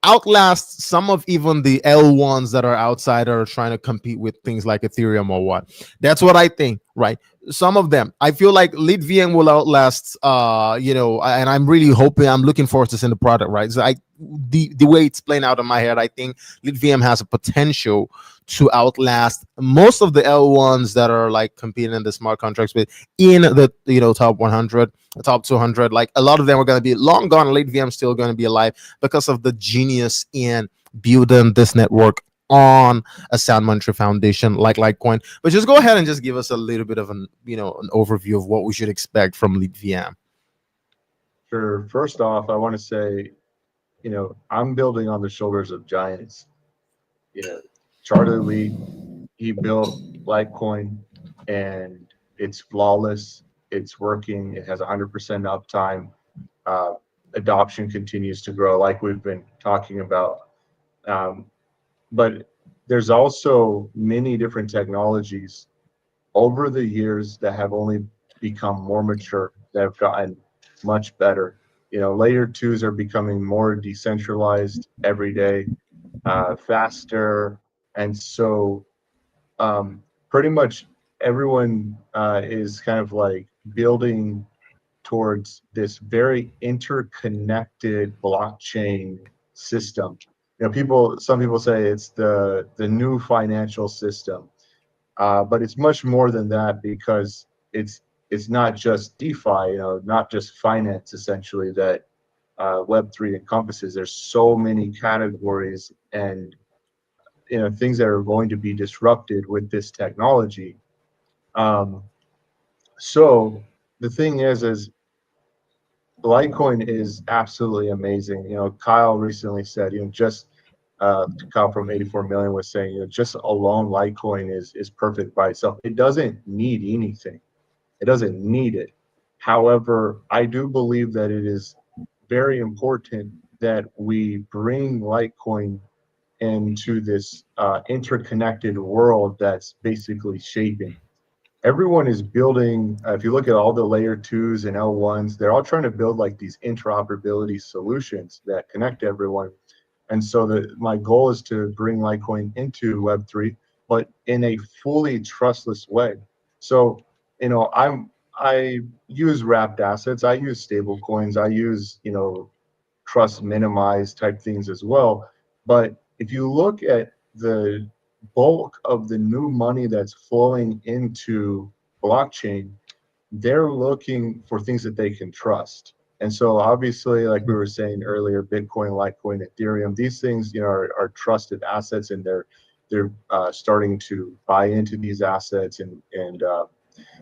outlast some of even the L1s that are outside or are trying to compete with things like Ethereum or what. That's what I think, right? some of them. I feel like lead VM will outlast, and I'm really hoping, I'm looking forward to seeing the product, right? So the way it's playing out in my head, I think lead VM has a potential to outlast most of the L1s that are like competing in the smart contracts with, in the, top 100, top 200. Like a lot of them are going to be long gone. Lead VM still going to be alive because of the genius in building this network on a sound monetary foundation like Litecoin. But just go ahead and just give us a little bit of an overview of what we should expect from Lead VM. Sure. First off, I want to say, I'm building on the shoulders of giants. You know, Charlie Lee, he built Litecoin, and it's flawless. It's working. It has 100% uptime. Uh, Adoption continues to grow, like we've been talking about. Um, but there's also many different technologies over the years that have only become more mature, that have gotten much better. Layer twos are becoming more decentralized every day, faster. And so pretty much everyone is kind of like building towards this very interconnected blockchain system. Some people say it's the new financial system, but it's much more than that, because it's not just DeFi, not just finance essentially that Web3 encompasses. There's so many categories and things that are going to be disrupted with this technology. Um, so the thing is Litecoin is absolutely amazing. Kyle recently said, just Kyle from 84 million was saying, just alone Litecoin is perfect by itself. It doesn't need anything. It doesn't need it. However, I do believe that it is very important that we bring Litecoin into this interconnected world that's basically shaping. Everyone is building, if you look at all the layer twos and L1s, they're all trying to build like these interoperability solutions that connect everyone. And so my goal is to bring Litecoin into Web3, but in a fully trustless way. So, I use wrapped assets, I use stable coins, I use, trust minimized type things as well. But if you look at the bulk of the new money that's flowing into blockchain, they're looking for things that they can trust. And so obviously, like we were saying earlier, Bitcoin, Litecoin, Ethereum, these things, are trusted assets, and they're starting to buy into these assets.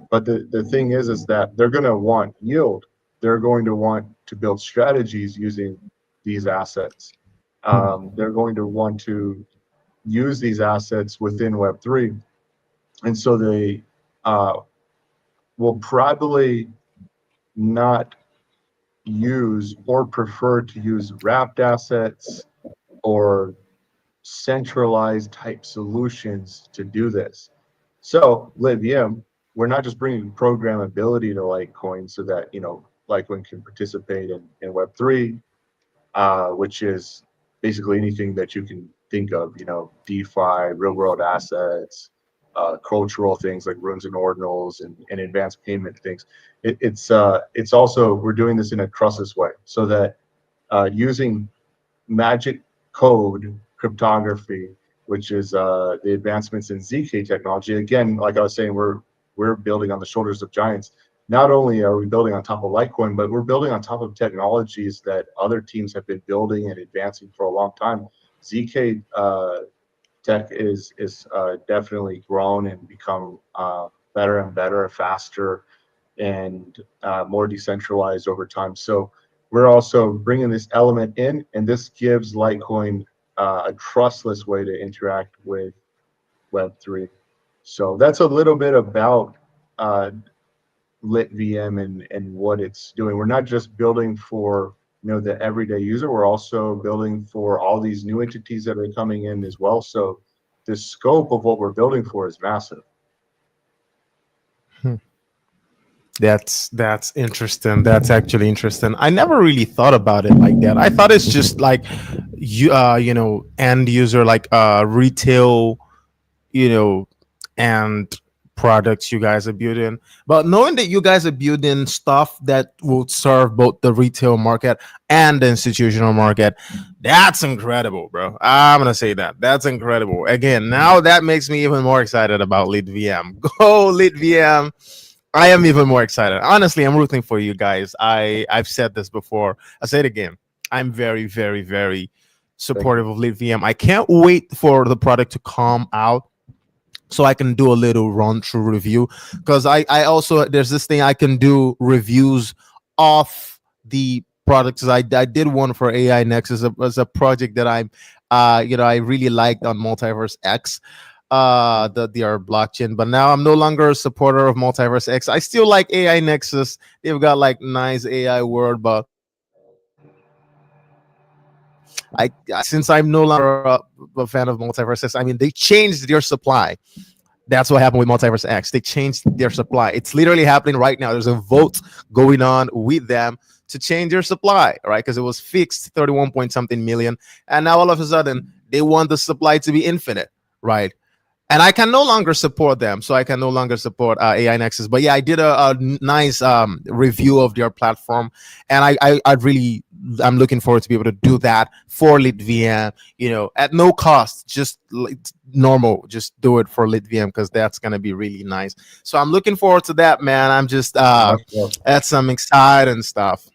But the thing is that they're going to want yield. They're going to want to build strategies using these assets. They're going to want to use these assets within Web3. And so they will probably not use or prefer to use wrapped assets or centralized type solutions to do this. So LitVM, we're not just bringing programmability to Litecoin so that, Litecoin can participate in Web3, which is basically anything that you can think of, DeFi, real world assets, cultural things like runes and ordinals, and advanced payment things. It's also, we're doing this in a trustless way, so that using magic code cryptography, which is the advancements in ZK technology. Again, like I was saying, we're building on the shoulders of giants. Not only are we building on top of Litecoin, but we're building on top of technologies that other teams have been building and advancing for a long time. ZK tech is definitely grown and become better and better, faster, and more decentralized over time. So we're also bringing this element in, and this gives Litecoin a trustless way to interact with Web3. So that's a little bit about LitVM and what it's doing. We're not just building for the everyday user. We're also building for all these new entities that are coming in as well. So the scope of what we're building for is massive. That's interesting. That's actually interesting. I never really thought about it like that. I thought it's just like end user, like retail, and products you guys are building, but knowing that you guys are building stuff that will serve both the retail market and the institutional market, that's incredible, bro. I'm gonna say that. That's incredible. Again, now that makes me even more excited about Lit VM. Go Lit VM. I am even more excited. Honestly, I'm rooting for you guys. I've said this before. I say it again. I'm very, very, very Thank you. supportive of Lit VM. I can't wait for the product to come out so I can do a little run through review, because I also, there's this thing I can do reviews of the products. I did one for AI Nexus as a project that I really liked on Multiverse X, Mm. the our blockchain. But now I'm no longer a supporter of Multiverse X. I still like AI Nexus. They've got like nice AI world, but since I'm no longer a fan of Multiverse X, I mean they changed their supply. That's what happened with Multiverse X. They changed their supply. It's literally happening right now. There's a vote going on with them to change their supply, right? Because it was fixed 31 point something million. And now all of a sudden, they want the supply to be infinite, right? And I can no longer support them, so I can no longer support AI Nexus. But yeah, I did a nice review of their platform, and I really, I'm looking forward to be able to do that for LitVM, at no cost, just like normal, just do it for LitVM because that's gonna be really nice. So I'm looking forward to that, man. I'm just Much love. at some exciting stuff.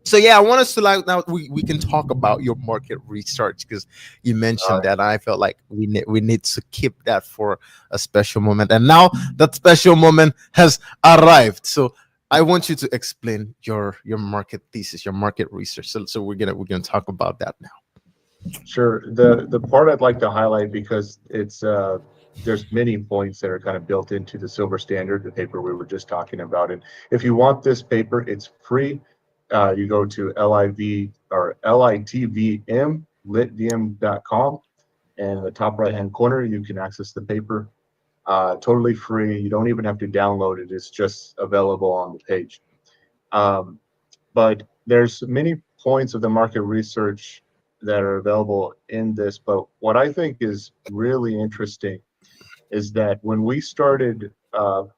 So yeah, I want us to, like, now we can talk about your market research, because you Uh, mentioned that, and I felt like we need to keep that for a special moment, and now that special moment has arrived. So I want you to explain your market thesis, your market research. So we're gonna talk about that now. sure. The part I'd like to highlight, because it's there's many points that are kind of built into the silver standard, the paper we were just talking about. And if you want this paper, it's free. You go to LIV or LITVM litvm.com, and in the top right hand corner you can access the paper, totally free. You don't even have to download it. It's just available on the page. Um, but there's many points of the market research that are available in this. But what I think is really interesting is that when we started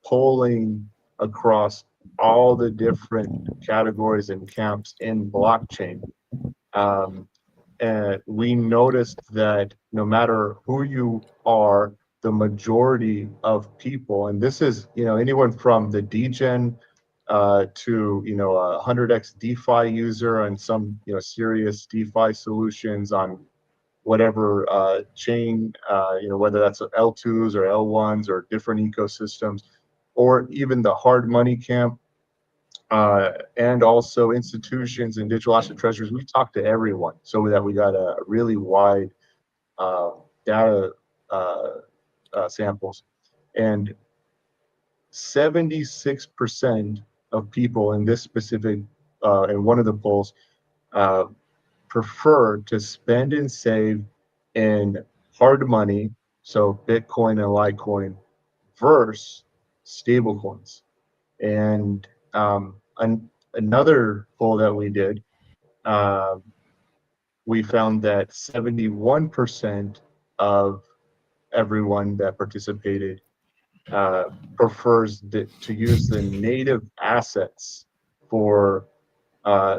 polling across all the different categories and camps in blockchain, um, and we noticed that no matter who you are, the majority of people, and this is, anyone from the degen to, a 100x DeFi user and some, serious DeFi solutions on whatever chain, whether that's L2s or L1s or different ecosystems, or even the hard money camp, and also institutions and digital asset treasuries. We talked to everyone so that we got a really wide uh, data uh, samples. And 76% of people in this specific, in one of the polls, uh, prefer to spend and save in hard money, so Bitcoin and Litecoin, versus stablecoins. And another poll that we did, uh, we found that 71% of everyone that participated uh, prefers to use the native assets for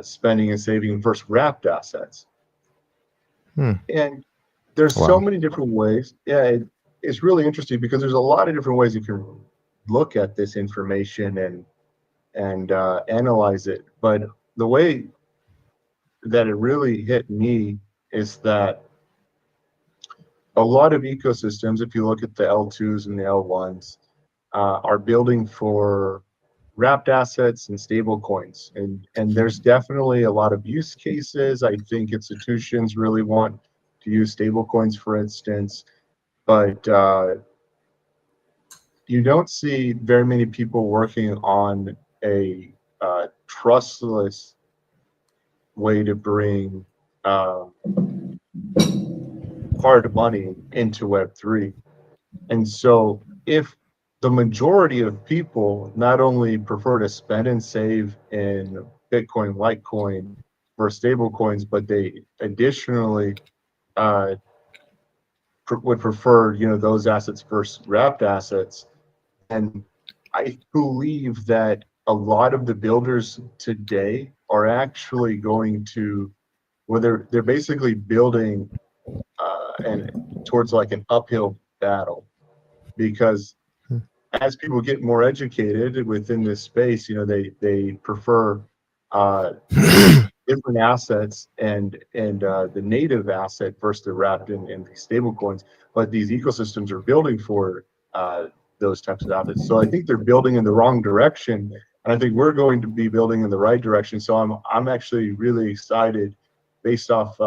spending and saving versus wrapped assets. Hmm. And there's so Wow. many different ways. Yeah, it's really interesting because there's a lot of different ways you can look at this information and analyze it. But the way that it really hit me is that a lot of ecosystems, if you look at the L2s and the L1s, are building for wrapped assets and stable coins. And there's definitely a lot of use cases. I think institutions really want to use stable coins, for instance, but you don't see very many people working on a trustless way to bring uh, hard money into Web3. And so, if the majority of people not only prefer to spend and save in Bitcoin, Litecoin, for stable coins, but they additionally uh, would prefer, those assets versus wrapped assets, And I believe that a lot of the builders today are actually going to, well, they're basically building and towards like an uphill battle because as people get more educated within this space, they prefer uh, different assets and the native asset versus the wrapped in these stable coins. But these ecosystems are building for those types of assets. So I think they're building in the wrong direction, and I think we're going to be building in the right direction. So I'm actually really excited based off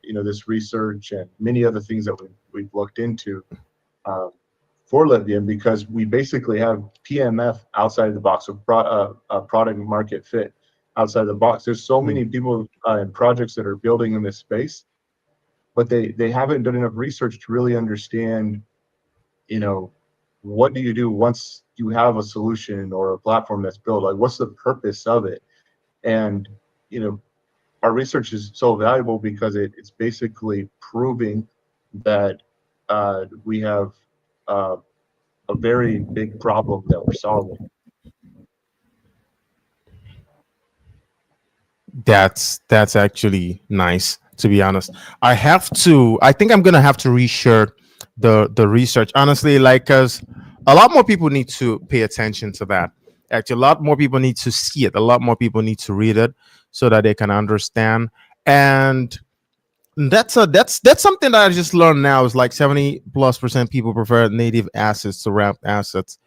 this research and many other things that we've looked into uh, for lithium because we basically have PMF outside of the box of product market fit outside the box. There's so many people and projects that are building in this space, but they haven't done enough research to really understand, you know, what do you do once you have a solution or a platform that's built? Like, what's the purpose of it? And you know, our research is so valuable because it's basically proving that we have uh, a very big problem that we're solving. That's actually nice, to be honest. I think I'm gonna have to reshare the research, honestly, like, because a lot more people need to pay attention to that. Actually, a lot more people need to see it, a lot more people need to read it so that they can understand. And that's something that I just learned now is like 70+% people prefer native assets to wrapped assets.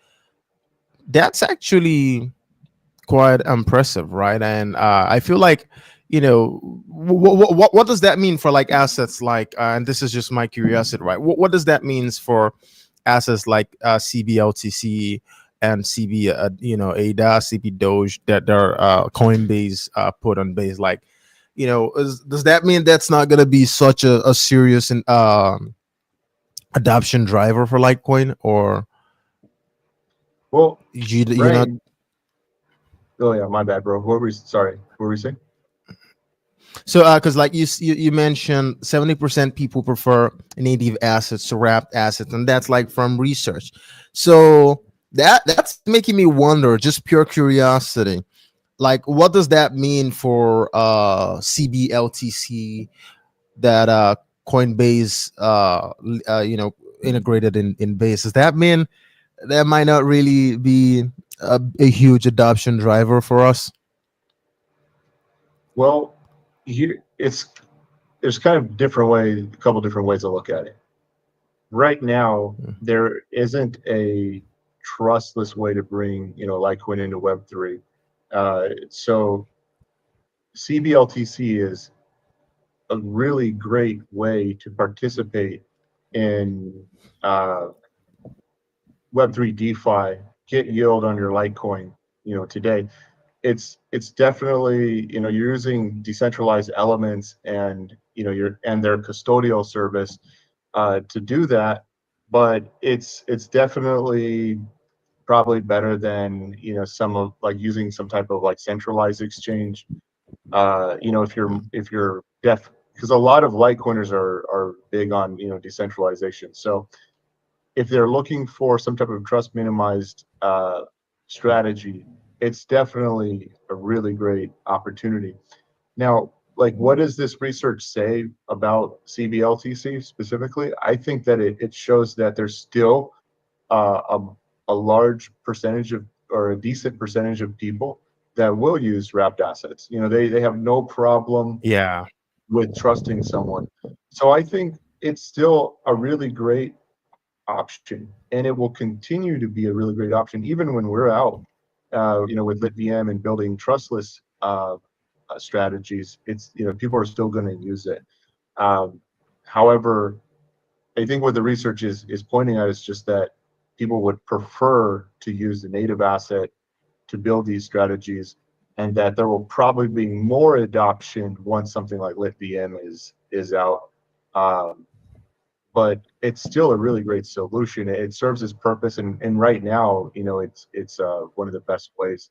That's actually quite impressive, right? And I feel like, what does that mean for like assets like, and this is just my curiosity, right? What does that means for assets like CBLTC and CB, ADA, CB Doge that they're Coinbase put on base? Like, does that mean that's not going to be such a serious and adoption driver for Litecoin, or Well, you're not? right. Oh yeah, my bad, bro. What were we saying? So, because like you mentioned, 70% people prefer native assets to wrapped assets, and that's like from research. So that's making me wonder, just pure curiosity. Like, what does that mean for CBLTC that Coinbase integrated in base? Does that mean that might not really be a huge adoption driver for us? Well, here it's there's kind of a couple different ways to look at it. Right now, there isn't a trustless way to bring Litecoin into Web3. So CBLTC is a really great way to participate in uh, Web3 DeFi, get yield on your Litecoin. Today, it's definitely you're using decentralized elements and and their custodial service to do that, but it's definitely probably better than some of like using some type of like centralized exchange. If you're def because a lot of Litecoiners are big on decentralization. So if they're looking for some type of trust minimized strategy, it's definitely a really great opportunity. Now, like, what does this research say about CBLTC specifically? I think that it shows that there's still a large percentage of, or a decent percentage of people that will use wrapped assets. They have no problem Yeah. with trusting someone. So I think it's still a really great option, and it will continue to be a really great option even when we're out, with LitVM and building trustless strategies. It's people are still going to use it. Um, However, I think what the research is pointing at is just that people would prefer to use the native asset to build these strategies, and that there will probably be more adoption once something like LitVM is out. Um, but it's still a really great solution. It serves its purpose, and right now, it's one of the best ways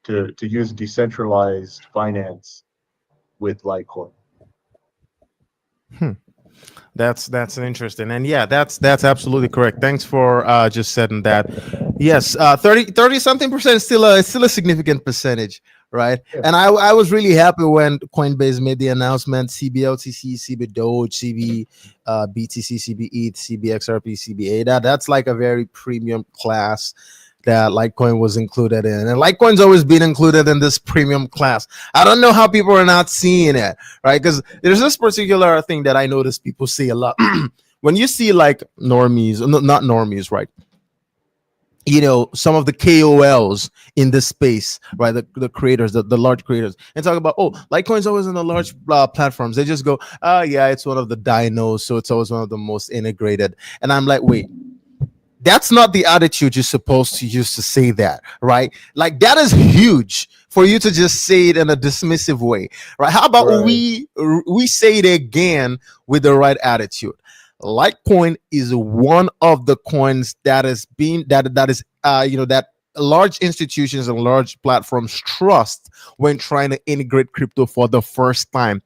to use decentralized finance with Litecoin. Hmm. That's interesting, and yeah, that's absolutely correct. Thanks for just setting that. Yes, 30 something percent is still a significant percentage, right? Yeah. And I was really happy when Coinbase made the announcement: CBLTC, CB Doge, CB BTC, CB ETH, CB XRP, CB ADA. That's like a very premium class that Litecoin was included in, and Litecoin's always been included in this premium class. I don't know how people are not seeing it, right? Because there's this particular thing that I notice people say a lot. When you see like normies, not normies, right? Some of the KOLs in this space, right? The creators, the large creators, and talk about, oh, Litecoin's always in the large platforms. They just go, oh yeah, it's one of the dinos, so it's always one of the most integrated. And I'm like, wait, that's not the attitude you're supposed to use to say that, right? Like that is huge for you to just say it in a dismissive way, right? How about Right. we say it again with the right attitude? Litecoin is one of the coins that is being that is that large institutions and large platforms trust when trying to integrate crypto for the first time.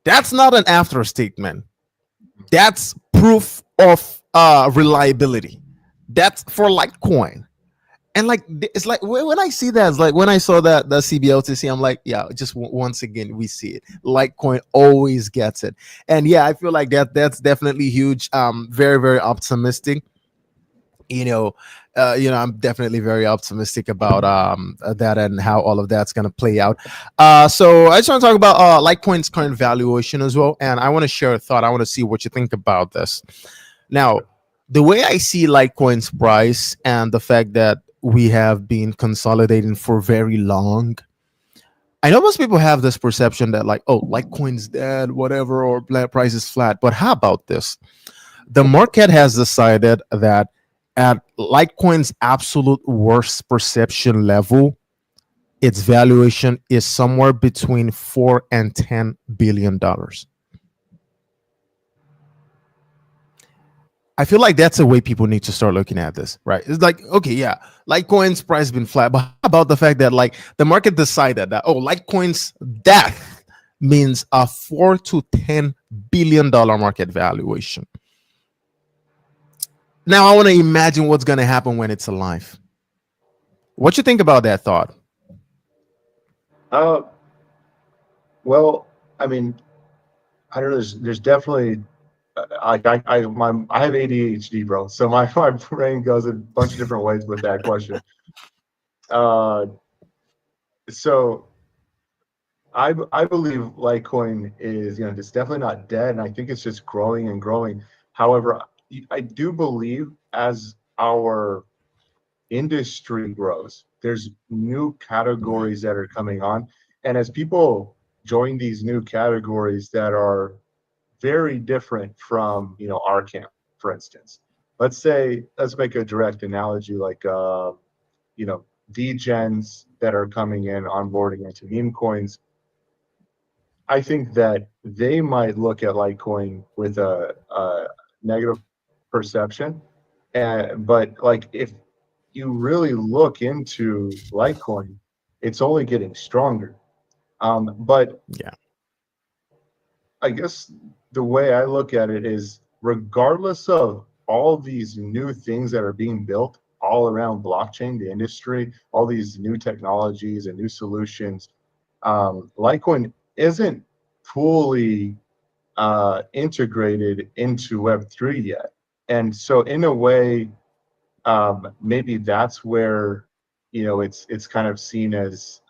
That's not an after statement. That's proof of reliability. That's for Litecoin. And like it's like when I see that, it's like when I saw that the CBLTC, I'm like, yeah, just once again we see it. Litecoin always gets it, and yeah, I feel like that's definitely huge. Very very optimistic. You know, I'm definitely very optimistic about that and how all of that's gonna play out. So I just want to talk about Litecoin's current valuation as well, and I want to share a thought. I want to see what you think about this. Now, the way I see Litecoin's price and the fact that we have been consolidating for very long, I know most people have this perception that like, oh, Litecoin's dead, whatever, or price is flat. But how about this? The market has decided that at Litecoin's absolute worst perception level, its valuation is somewhere between $4 and $10 billion. I feel like that's the way people need to start looking at this, right? It's like, okay, yeah, Litecoin's price has been flat, but how about the fact that like the market decided that, oh, Litecoin's death means a $4 to $10 billion market valuation. Now I want to imagine what's going to happen when it's alive. What you think about that thought? Uh, well, I mean, I don't know. There's definitely I have ADHD, bro. So my brain goes a bunch of different ways with that question. Uh, so I believe Litecoin is, it's definitely not dead, and I think it's just growing and growing. However, I do believe as our industry grows, there's new categories that are coming on, and as people join these new categories that are very different from our camp, for instance. Let's make a direct analogy like you know degens that are coming in onboarding into meme coins. I think that they might look at Litecoin with a negative perception, and but like if you really look into Litecoin, it's only getting stronger. But Yeah. I guess the way I look at it is, regardless of all these new things that are being built all around blockchain, the industry, all these new technologies and new solutions, Litecoin isn't fully integrated into Web3 yet. And so, in a way, maybe that's where it's kind of seen as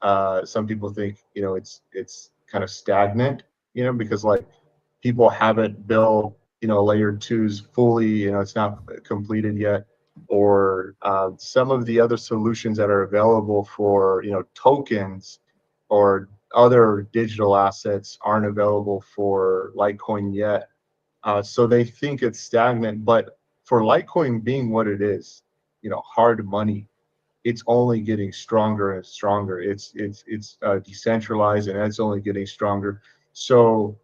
some people think it's kind of stagnant, because like people haven't built layer twos fully, it's not completed yet, or some of the other solutions that are available for tokens or other digital assets aren't available for Litecoin yet. So they think it's stagnant, but for Litecoin being what it is, hard money, it's only getting stronger and stronger. It's decentralized, and it's only getting stronger. So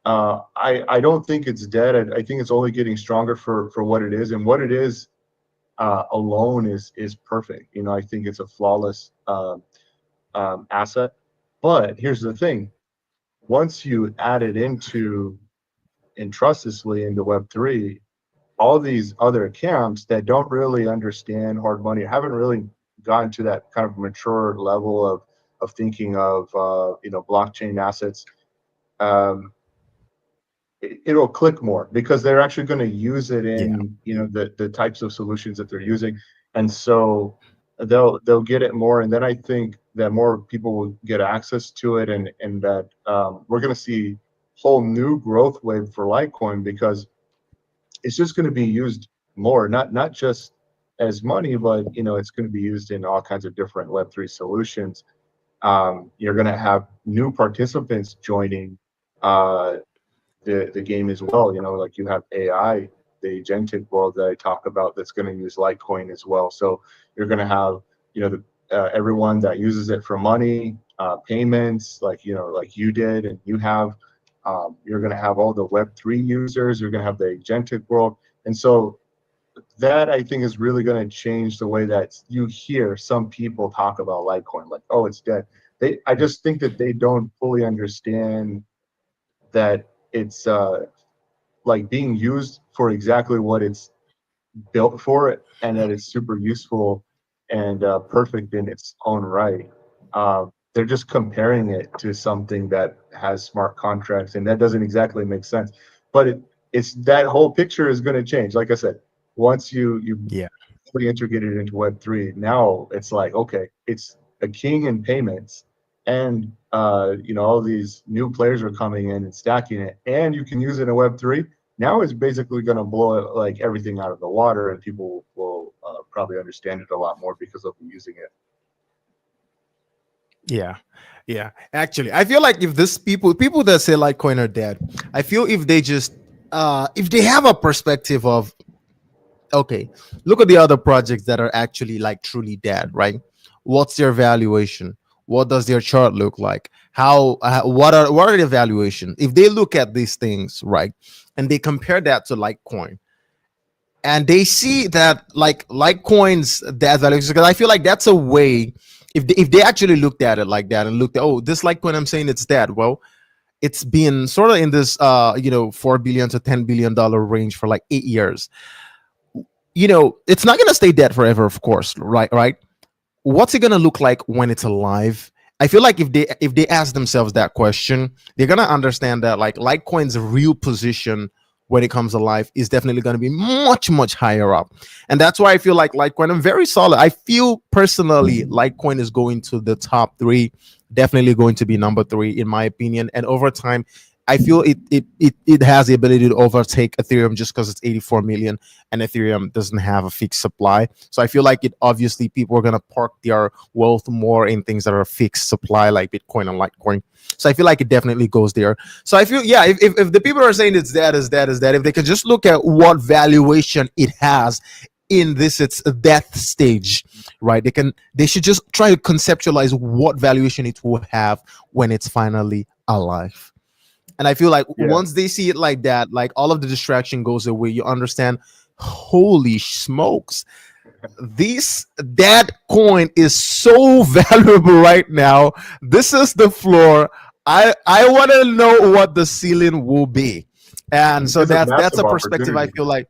I don't think it's dead. I think it's only getting stronger for what it is, and what it is alone is perfect. I think it's a flawless asset. But here's the thing: once you add it into entrustlessly into Web3, all these other camps that don't really understand hard money, haven't really gotten to that kind of mature level of thinking of blockchain assets. Um, it'll click more because they're actually going to use it Yeah. in the types of solutions that they're using, and so they'll get it more. And then I think that more people will get access to it, and that we're going to see whole new growth wave for Litecoin because it's just going to be used more, not just as money, but it's going to be used in all kinds of different Web3 solutions. You're going to have new participants joining uh, the game as well. Like you have AI, the agentic world that I talk about, that's going to use Litecoin as well. So you're going to have everyone that uses it for money, payments, like like you did, and you have. You're going to have all the Web3 users. You're going to have the agentic world, and so that I think is really going to change the way that you hear some people talk about Litecoin, like, oh, it's dead. I just think that they don't fully understand that it's like being used for exactly what it's built for it, and that it's super useful and perfect in its own right. They're just comparing it to something that has smart contracts, and that doesn't exactly make sense. But it's that whole picture is going to change. Like I said, once you Yeah. fully integrated into Web3, now it's like, okay, it's a king in payments, and all these new players are coming in and stacking it, and you can use it in Web3. Now it's basically going to blow it, like everything out of the water, and people will probably understand it a lot more because they'll be using it. Yeah. Yeah. Actually, I feel like if this people that say Litecoin are dead, I feel if they have a perspective of, okay, look at the other projects that are actually like truly dead, right? What's their valuation? What does their chart look like? What are the valuation? If they look at these things, right, and they compare that to Litecoin, and they see that like Litecoin's dead valuation, because I feel like that's a way. If they actually looked at it like that and looked at, oh, this Litecoin, I'm saying it's dead. Well, it's been sort of in this 4 billion to $10 billion range for like 8 years. It's not going to stay dead forever, of course, right. What's it going to look like when it's alive? I feel like if they ask themselves that question, they're going to understand that like Litecoin's real position when it comes to life is definitely going to be much much higher up. And that's why I feel like Litecoin, I'm very solid. I feel personally Litecoin is going to the top 3, definitely going to be number 3 in my opinion. And over time, I feel it has the ability to overtake Ethereum just because it's 84 million and Ethereum doesn't have a fixed supply. So I feel like it obviously people are gonna park their wealth more in things that are fixed supply like Bitcoin and Litecoin. So I feel like it definitely goes there. So I feel, yeah, if the people are saying it's dead, if they could just look at what valuation it has in this its death stage, right? They should just try to conceptualize what valuation it will have when it's finally alive. And I feel like Yeah, once they see it like that, like all of the distraction goes away. You understand, holy smokes, this that coin is so valuable right now. This is the floor. I want to know what the ceiling will be. And so it's a that's massive a perspective I opportunity. feel like,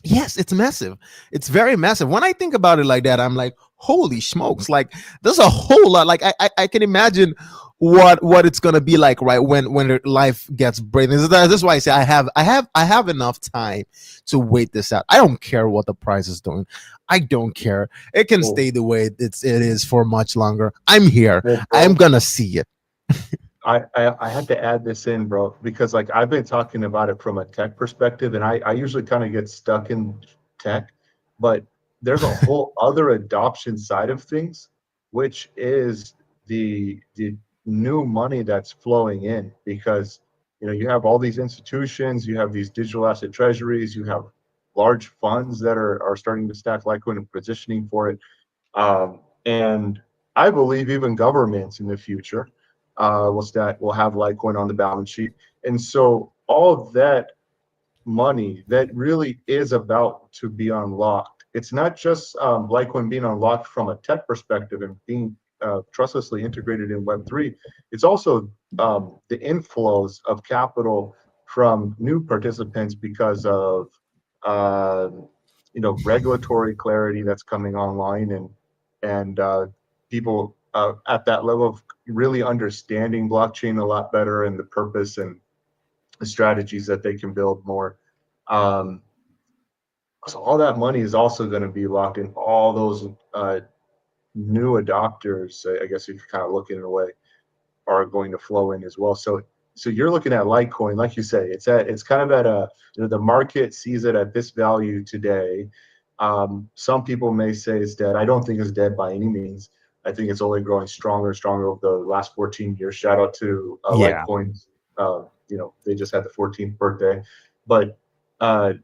yes, it's massive. It's very massive. When I think about it like that, I'm like, holy smokes! Like, there's a whole lot. Like, I can imagine what it's gonna be like, right, when life gets brain. This is why I say I have enough time to wait this out. I don't care what the price is doing. I don't care. It can Well, stay the way it is for much longer. I'm here. well, I'm bro, gonna see it. I had to add this in, bro, because like I've been talking about it from a tech perspective, and I usually kind of get stuck in tech, but there's a whole other adoption side of things, which is the new money that's flowing in because you have all these institutions, you have these digital asset treasuries, you have large funds that are starting to stack Litecoin and positioning for it. And I believe even governments in the future will have Litecoin on the balance sheet. And so all of that money that really is about to be unlocked. It's not just Litecoin being unlocked from a tech perspective and being trustlessly integrated in Web3. It's also the inflows of capital from new participants because of um, regulatory clarity that's coming online, and people at that level of really understanding blockchain a lot better and the purpose and the strategies that they can build more. Um, so all that money is also going to be locked in. All those new adopters, I guess if you kind of look in a way, are going to flow in as well. So you're looking at Litecoin, like you say, it's kind of at a, the market sees it at this value today. Some people may say it's dead. I don't think it's dead by any means. I think it's only growing stronger and stronger over the last 14 years. Shout out to Yeah. Litecoin. They just had the 14th birthday, but uh,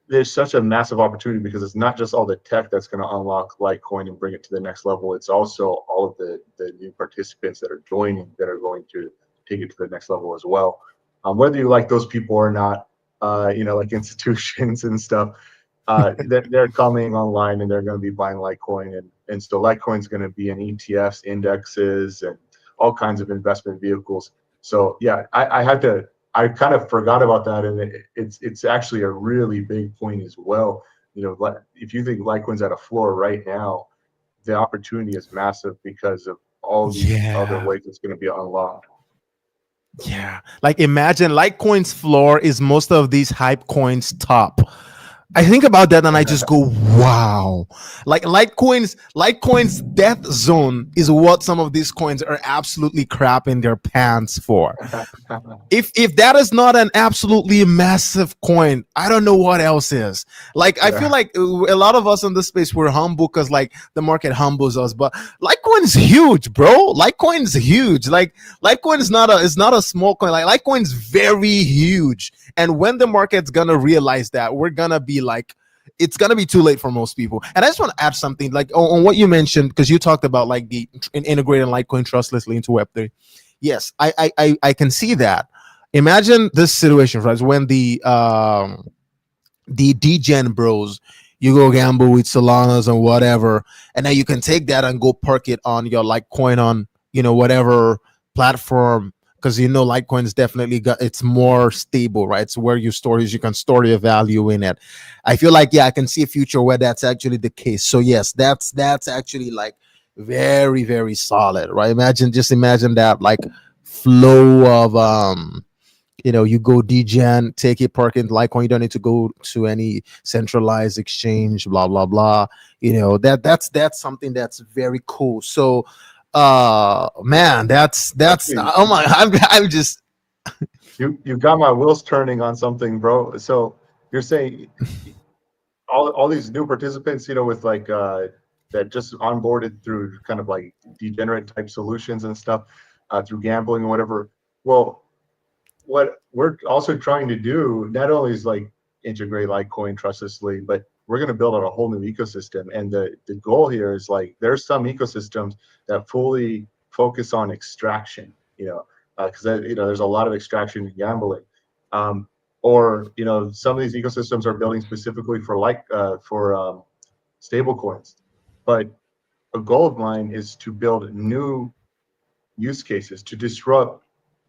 there's such a massive opportunity because it's not just all the tech that's going to unlock Litecoin and bring it to the next level. It's also all of the new participants that are joining that are going to take it to the next level as well. Whether you like those people or not, like institutions and stuff, they're coming online and they're going to be buying Litecoin, and so Litecoin is going to be in ETFs, indexes, and all kinds of investment vehicles. So yeah, I kind of forgot about that, and it's actually a really big point as well. If you think Litecoin's at a floor right now, the opportunity is massive because of all these other Yeah. ways it's going to be unlocked. Yeah. Like imagine Litecoin's floor is most of these hype coins top. I think about that and I just go, wow. Like Litecoin's death zone is what some of these coins are absolutely crapping their pants for. If that is not an absolutely massive coin, I don't know what else is. Like I feel Yeah, like a lot of us in this space we're humble because like the market humbles us, but Litecoin's huge, bro. Litecoin's huge. Like Litecoin is not a small coin. Like Litecoin's very huge, and when the market's gonna realize that, we're gonna be like, it's gonna be too late for most people. And I just want to add something like on what you mentioned because you talked about like the integrating Litecoin trustlessly into Web3. Yes, I can see that. Imagine this situation, right? When the degen bros, you go gamble with Solanas and whatever, and then you can take that and go park it on your Litecoin on whatever platform, because Litecoin's definitely got, it's more stable, right? It's where you store is, you can store your value in it. I feel like, yeah, I can see a future where that's actually the case. So yes, that's actually like very very solid, right? Imagine that like flow of you go degen, take it, park in Litecoin. You don't need to go to any centralized exchange, blah blah blah. That's something that's very cool. So man, that's actually, oh my, I'm just you got my wheels turning on something, bro. So you're saying all these new participants, with like that just onboarded through kind of like degenerate type solutions and stuff, through gambling or whatever. Well, what we're also trying to do not only is like integrate Litecoin trustlessly, but we're going to build out a whole new ecosystem. And the goal here is like there's some ecosystems that fully focus on extraction, because there's a lot of extraction in gambling. Or some of these ecosystems are building specifically for stable coins. But a goal of mine is to build new use cases to disrupt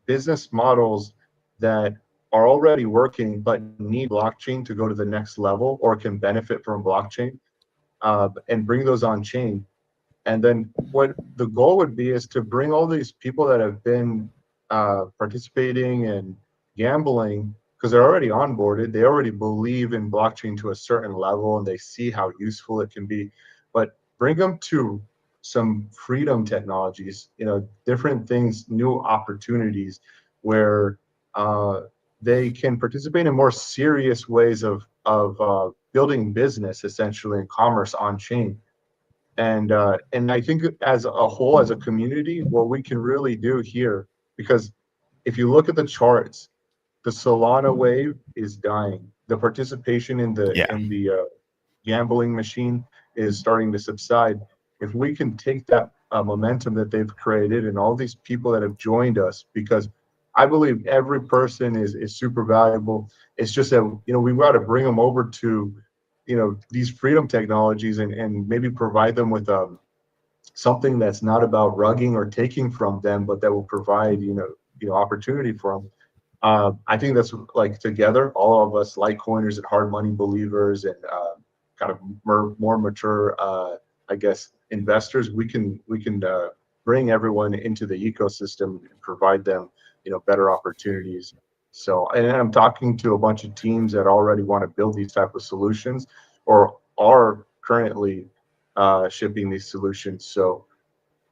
business models that are already working but need blockchain to go to the next level or can benefit from blockchain, and bring those on chain. And then what the goal would be is to bring all these people that have been participating and gambling because they're already onboarded. They already believe in blockchain to a certain level and they see how useful it can be. But bring them to some freedom technologies, different things, new opportunities where uh, they can participate in more serious ways of building business, essentially, and commerce on chain. And I think as a whole, as a community, what we can really do here, because if you look at the charts, the Solana wave is dying. The participation in the yeah. in the gambling machine is starting to subside. If we can take that momentum that they've created and all these people that have joined us, because I believe every person is super valuable. It's just that we got to bring them over to these freedom technologies and maybe provide them with something that's not about rugging or taking from them, but that will provide opportunity for them. I think that's like together, all of us Litecoiners and hard money believers and kind of more mature, I guess, investors. We can bring everyone into the ecosystem and provide them, better opportunities. So, and I'm talking to a bunch of teams that already want to build these type of solutions or are currently shipping these solutions. So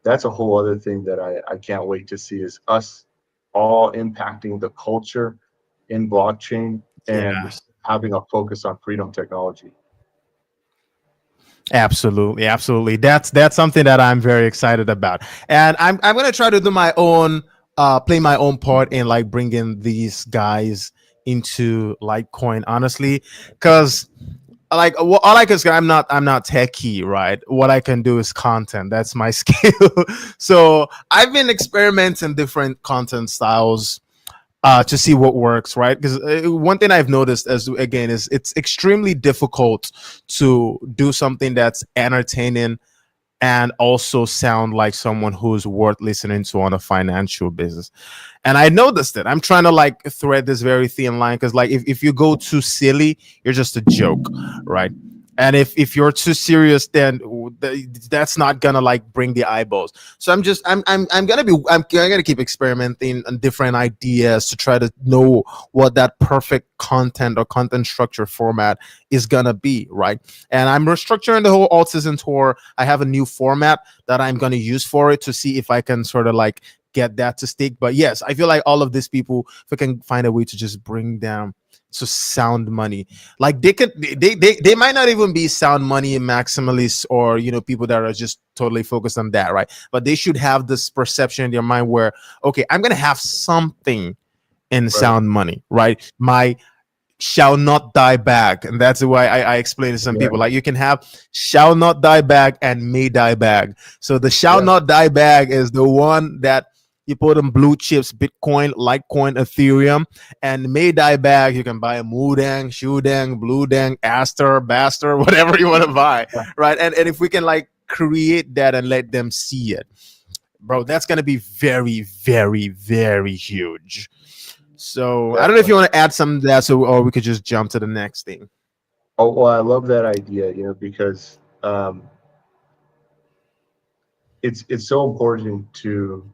that's a whole other thing that I can't wait to see is us all impacting the culture in blockchain and Yes. having a focus on freedom technology. Absolutely, absolutely. That's something that I'm very excited about, and I'm gonna try to do my own, play my own part in like bringing these guys into Litecoin. Honestly, because like all I can say, I'm not techie, right? What I can do is content. That's my skill. So I've been experimenting different content styles to see what works, right? Because one thing I've noticed, as again, is it's extremely difficult to do something that's entertaining and also sound like someone who's worth listening to on a financial business. And I noticed it. I'm trying to like thread this very thin line because like if you go too silly, you're just a joke, right? And if you're too serious, then that's not gonna like bring the eyeballs. So I'm gonna keep experimenting on different ideas to try to know what that perfect content or content structure format is gonna be, right? And I'm restructuring the whole alt season tour. I have a new format that I'm gonna use for it to see if I can sort of like get that to stick. But yes, I feel like all of these people, if we can find a way to just bring them to sound money, like they might not even be sound money maximalists or people that are just totally focused on that, right? But they should have this perception in their mind where, okay, I'm gonna have something in Right. sound money, right? My shall not die back, and that's why I explain to some Yeah. people like you can have shall not die back and may die back. So the shall Yeah. not die back is the one that you put in blue chips, Bitcoin, Litecoin, Ethereum, and may die back. You can buy a Moodang, Shoodang, Blue Dang, Aster, Baster, whatever you want to buy, right? And if we can like create that and let them see it, bro, that's gonna be very, very, very huge. So I don't know if Definitely. you want to add something to that, so or we could just jump to the next thing. Oh, well, I love that idea, because it's so important to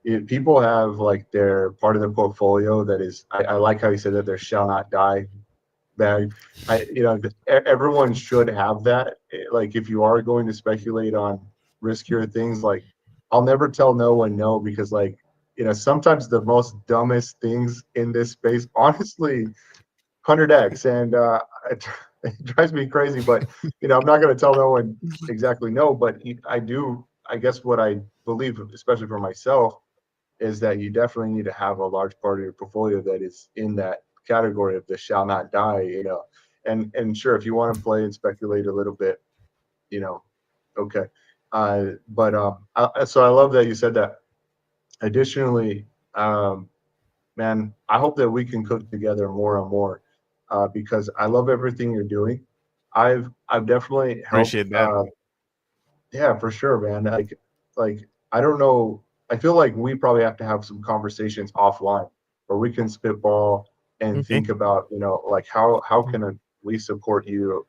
if people have like their part of their portfolio that is I like how you said that there shall not die bag. Everyone should have that. Like if you are going to speculate on riskier things, like I'll never tell no one no because sometimes the most dumbest things in this space, honestly, 100x, and it drives me crazy. But I'm not going to tell no one exactly no, but I do. I guess what I believe, especially for myself, is that you definitely need to have a large part of your portfolio that is in that category of the shall not die, and sure, if you want to play and speculate a little bit, you know, okay. But so I love that you said that. Additionally, um, man, I hope that we can cook together more and more because I love everything you're doing. I've definitely helped. Appreciate that. Yeah, for sure, man. Like I don't know. I feel like we probably have to have some conversations offline where we can spitball and Okay. think about, like how can we support you?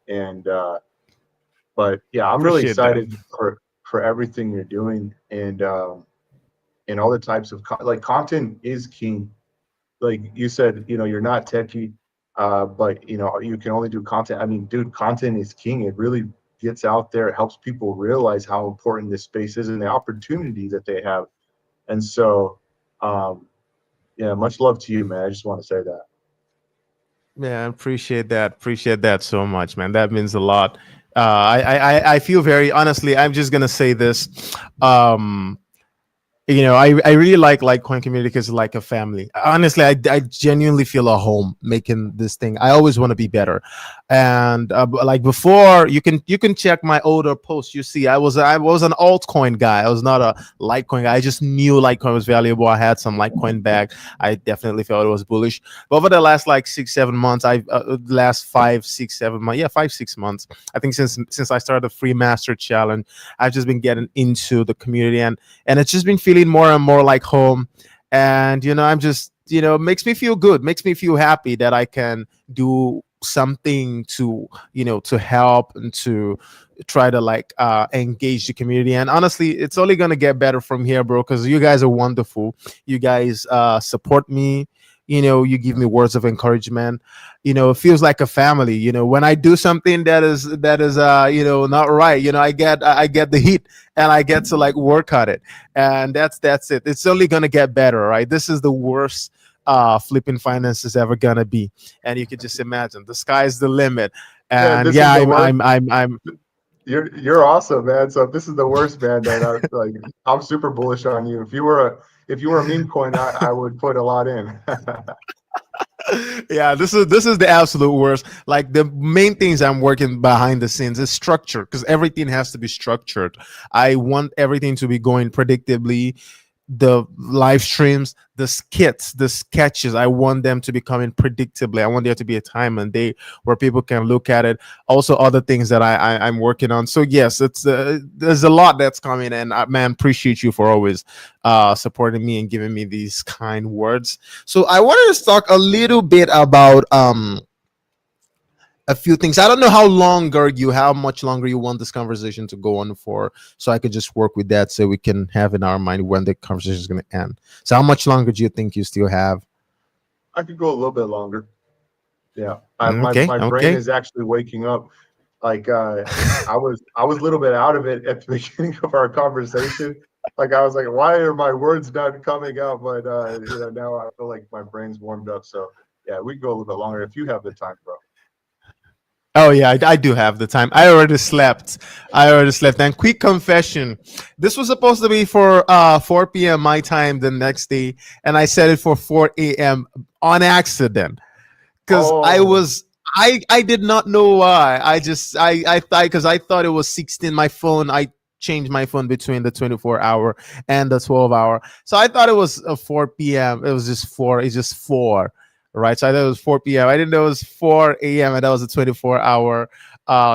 And but yeah, I'm really Appreciate that. excited for everything you're doing and all the types of like content is king. Like you said, you're not techie, but you can only do content. I mean, dude, content is king. It really gets out there. It helps people realize how important this space is and the opportunity that they have. And so, um, yeah, much love to you, man. I just want to say that. Yeah, I appreciate that. Appreciate that so much, man. That means a lot. I feel very honestly. I'm just gonna say this. Um, I really like coin community because it's like a family. Honestly, I genuinely feel a home making this thing. I always want to be better, and like before, you can check my older posts. You see, I was an altcoin guy. I was not a Litecoin guy. I just knew Litecoin was valuable. I had some Litecoin back. I definitely felt it was bullish. But over the last like 6 7 months, I've last 5 6 7 months, yeah, 5 6 months. I think since I started the free master challenge, I've just been getting into the community and it's just been feeling more and more like home. And I'm just makes me feel good, makes me feel happy that I can do something to to help and to try to like engage the community. And honestly, it's only gonna get better from here, bro, because you guys are wonderful. You guys support me. You give me words of encouragement. It feels like a family. When I do something that is not right, I get the heat, and I get to like work on it. And that's it. It's only gonna get better, right? This is the worst flipping finance is ever gonna be. And you can just imagine the sky's the limit. Man, And this is yeah, the i'm worst. i'm i'm, You're awesome, man. So if this is the worst, man, then I'm super bullish on you. If you were a meme coin, I would put a lot in. yeah, this is the absolute worst. Like the main things I'm working behind the scenes is structure, because everything has to be structured. I want everything to be going predictably. The live streams, the skits, the sketches, I want them to be coming predictably. I want there to be a time and day where people can look at it. Also other things that I'm working on. So yes, it's there's a lot that's coming. And man, appreciate you for always supporting me and giving me these kind words. So I wanted to talk a little bit about a few things. I don't know how much longer you want this conversation to go on for, so I could just work with that so we can have in our mind when the conversation is going to end. So how much longer do you think you still have? I could go a little bit longer. Yeah, my Okay, my brain okay. is actually waking up. Like I was a little bit out of it at the beginning of our conversation. Like I was like, why are my words not coming out? But now I feel like my brain's warmed up. So yeah, we can go a little bit longer if you have the time, bro. Oh yeah, I do have the time. I already slept. And quick confession, this was supposed to be for 4 p.m. my time the next day, and I set it for 4 a.m. on accident, because I Oh, was I did not know why. I thought, because I thought it was 16. My phone, I changed my phone between the 24-hour and the 12-hour. So I thought it was 4 p.m. It was just four. It's just four, right? So I thought it was 4 p.m. I didn't know it was 4 a.m. and that was a 24-hour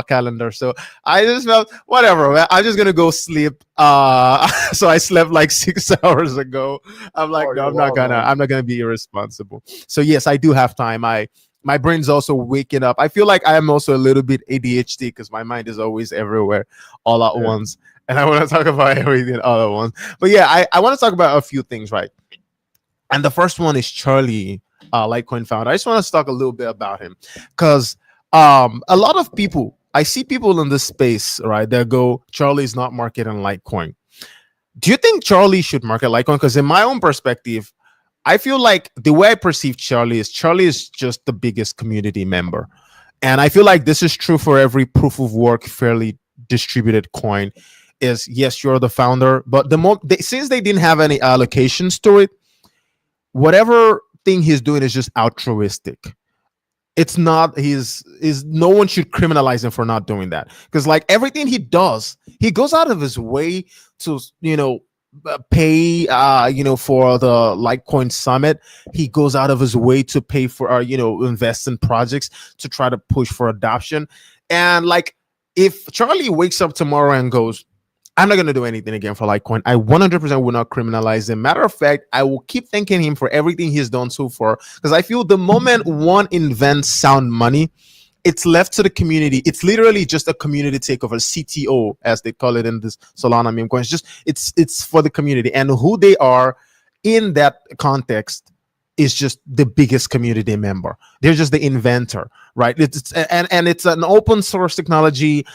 calendar. So I just felt whatever, man, I'm just gonna go sleep. So I slept like 6 hours ago. I'm like, oh, no, you're i'm not wild, gonna man. i'm not gonna be irresponsible. So yes, I do have time. My brain's also waking up. I feel like I am also a little bit ADHD because my mind is always everywhere all at Yeah. once. And I want to talk about everything all at once. But yeah, I want to talk about a few things, right? And the first one is Charlie, Litecoin founder. I just want to talk a little bit about him because a lot of people, I see people in this space, right? They go, Charlie's not marketing Litecoin. Do you think Charlie should market Litecoin? Because in my own perspective, I feel like the way I perceive Charlie is just the biggest community member. And I feel like this is true for every proof of work, fairly distributed coin. Is yes, you're the founder, but since they didn't have any allocations to it, whatever thing he's doing is just altruistic. It's not his is no one should criminalize him for not doing that, because like everything he does, he goes out of his way to pay for the Litecoin summit. He goes out of his way to pay for invest in projects to try to push for adoption. And like, if Charlie wakes up tomorrow and goes, I'm not going to do anything again for Litecoin, I 100% will not criminalize him. Matter of fact, I will keep thanking him for everything he's done so far, because I feel the moment one invents sound money, it's left to the community. It's literally just a community takeover, CTO as they call it in this Solana meme coin. It's for the community, and who they are in that context is just the biggest community member. They're just the inventor, right? And it's an open source technology.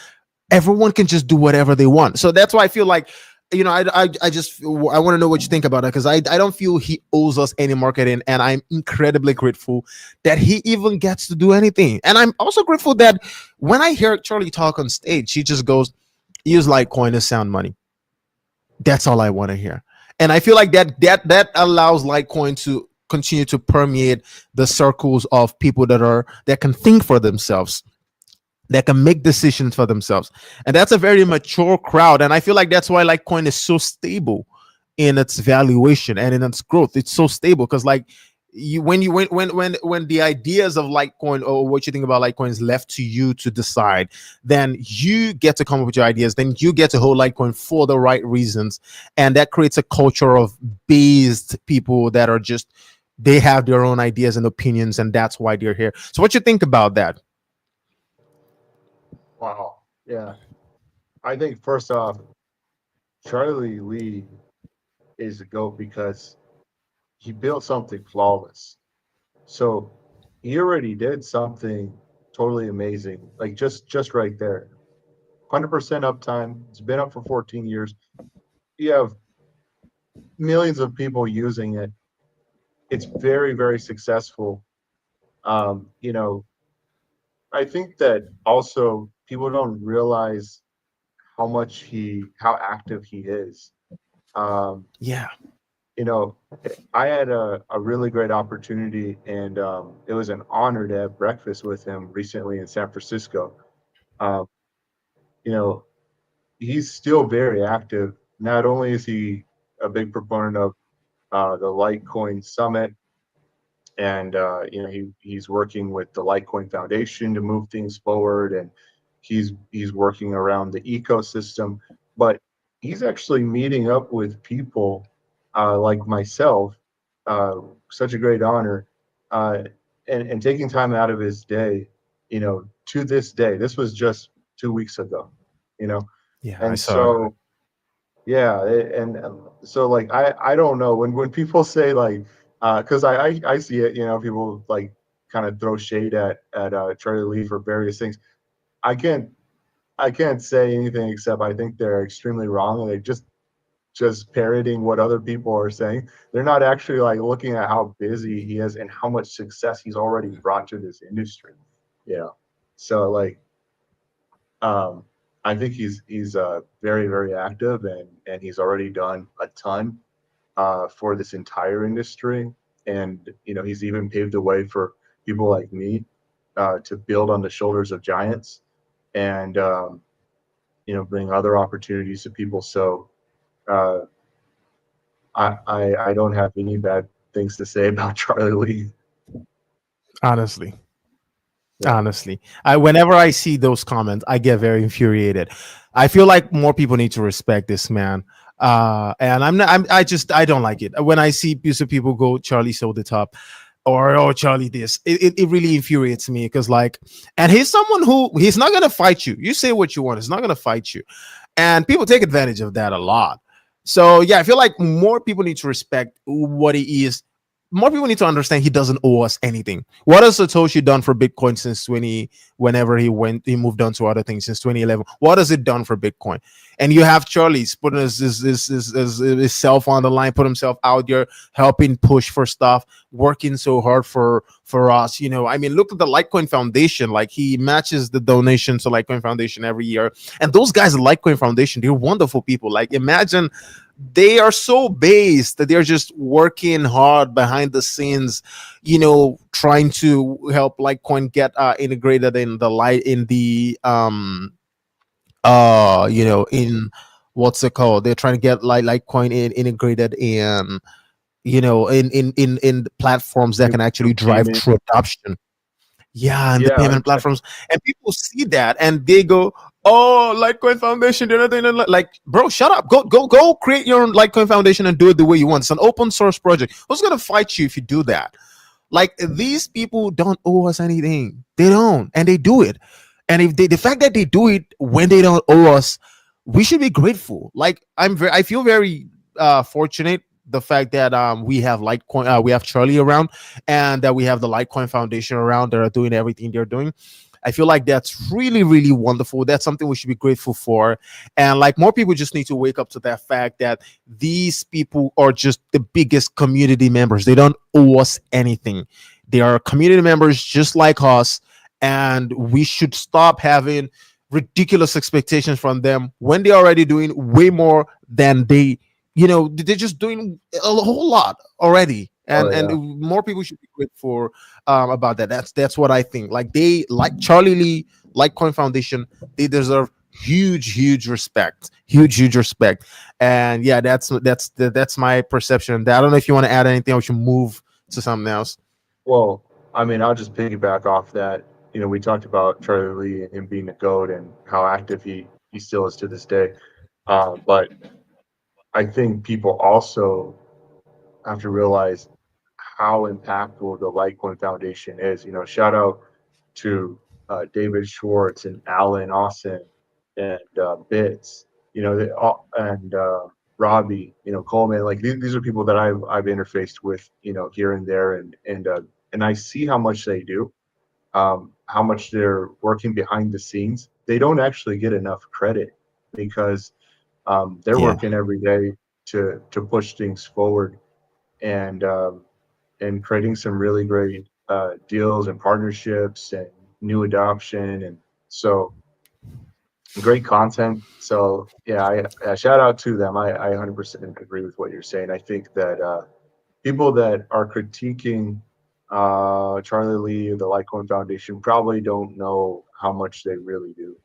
Everyone can just do whatever they want. So that's why I feel like, I want to know what you think about it, because I don't feel he owes us any marketing, and I'm incredibly grateful that he even gets to do anything. And I'm also grateful that when I hear Charlie talk on stage, he just goes, use Litecoin to sound money. That's all I want to hear. And I feel like that allows Litecoin to continue to permeate the circles of people that can think for themselves, that can make decisions for themselves. And that's a very mature crowd. And I feel like that's why Litecoin is so stable in its valuation and in its growth. It's so stable because like when the ideas of Litecoin or what you think about Litecoin is left to you to decide, then you get to come up with your ideas. Then you get to hold Litecoin for the right reasons. And that creates a culture of based people that are just they have their own ideas and opinions, and that's why they're here. So what you think about that? Wow. Yeah. I think first off, Charlie Lee is a GOAT because he built something flawless. So he already did something totally amazing. Like just right there. 100% uptime. It's been up for 14 years. You have millions of people using it. It's very, very successful. You know, I think that also people don't realize how active he is. Um, Yeah. you know, I had a really great opportunity, and it was an honor to have breakfast with him recently in San Francisco. Um, you know, he's still very active. Not only is he a big proponent of the Litecoin Summit, and he's working with the Litecoin Foundation to move things forward, and he's working around the ecosystem, but he's actually meeting up with people like myself, uh, such a great honor, uh, and taking time out of his day, to this day. This was just 2 weeks ago, you know, Yeah, I and saw it. so yeah, and so like I don't know when people say like because I see it, people like kind of throw shade at Charlie Lee for various things. I can't I can't say anything except I think they're extremely wrong, and they just parroting what other people are saying. They're not actually like looking at how busy he is and how much success he's already brought to this industry. Yeah, so like um, I think he's very, very active, and he's already done a ton for this entire industry. And he's even paved the way for people like me to build on the shoulders of giants, and bring other opportunities to people. So uh, I don't have any bad things to say about Charlie Lee. Honestly. Yeah. Honestly, I whenever I see those comments, I get very infuriated. I feel like more people need to respect this man. And I'm not. I don't like it when I see piece of people go Charlie so the top, or oh Charlie this. It really infuriates me because like, and he's someone who he's not gonna fight you. You say what you want, he's not gonna fight you, and people take advantage of that a lot. So yeah, I feel like more people need to respect what he is. More people need to understand he doesn't owe us anything. What has Satoshi done for Bitcoin since 20, whenever he moved on to other things since 2011? What has it done for Bitcoin? And you have Charlie's putting his self on the line, put himself out there, helping push for stuff, working so hard for us. I mean, look at the Litecoin Foundation. Like he matches the donations to Litecoin Foundation every year. And those guys at Litecoin Foundation, they're wonderful people. Like imagine they are so based that they're just working hard behind the scenes, trying to help Litecoin get integrated in the light in the in what's it called? They're trying to get Litecoin integrated in in platforms that New, can new actually drive payment. true adoption. Yeah, and the Yeah, payment platforms, and people see that and they go, "Oh, Litecoin Foundation, they're not doing it." Like, bro, shut up. Go, create your own Litecoin Foundation and do it the way you want. It's an open source project. Who's gonna fight you if you do that? Like these people don't owe us anything. They don't, and they do it. And if the fact that they do it when they don't owe us, we should be grateful. Like I feel very fortunate the fact that we have Litecoin, we have Charlie around, and that we have the Litecoin Foundation around that are doing everything they're doing. I feel like that's really, really wonderful. That's something we should be grateful for. And like more people just need to wake up to that fact that these people are just the biggest community members. They don't owe us anything. They are community members just like us. And we should stop having ridiculous expectations from them when they're already doing way more than they're just doing a whole lot already. oh And yeah. more people should be grateful about that. That's what I think. Like they like Charlie Lee, like Coin Foundation, they deserve huge respect, huge respect. And yeah, that's my perception. I don't know if you want to add anything, or we should move to something else. Well, I mean, I'll just piggyback off that. We talked about Charlie Lee and him being a goat and how active he still is to this day. But I think people also have to realize how impactful the Litecoin Foundation is. Shout out to David Schwartz and Alan Austin and Bits, and Robbie, Coleman. Like these are people that I've interfaced with, here and there, and I see how much they do, how much they're working behind the scenes. They don't actually get enough credit because they're Yeah. working every day to push things forward, and creating some really great deals and partnerships and new adoption, and so great content. So yeah, I shout out to them. I 100% agree with what you're saying. I think that people that are critiquing Charlie Lee, the Litecoin Foundation, probably don't know how much they really do.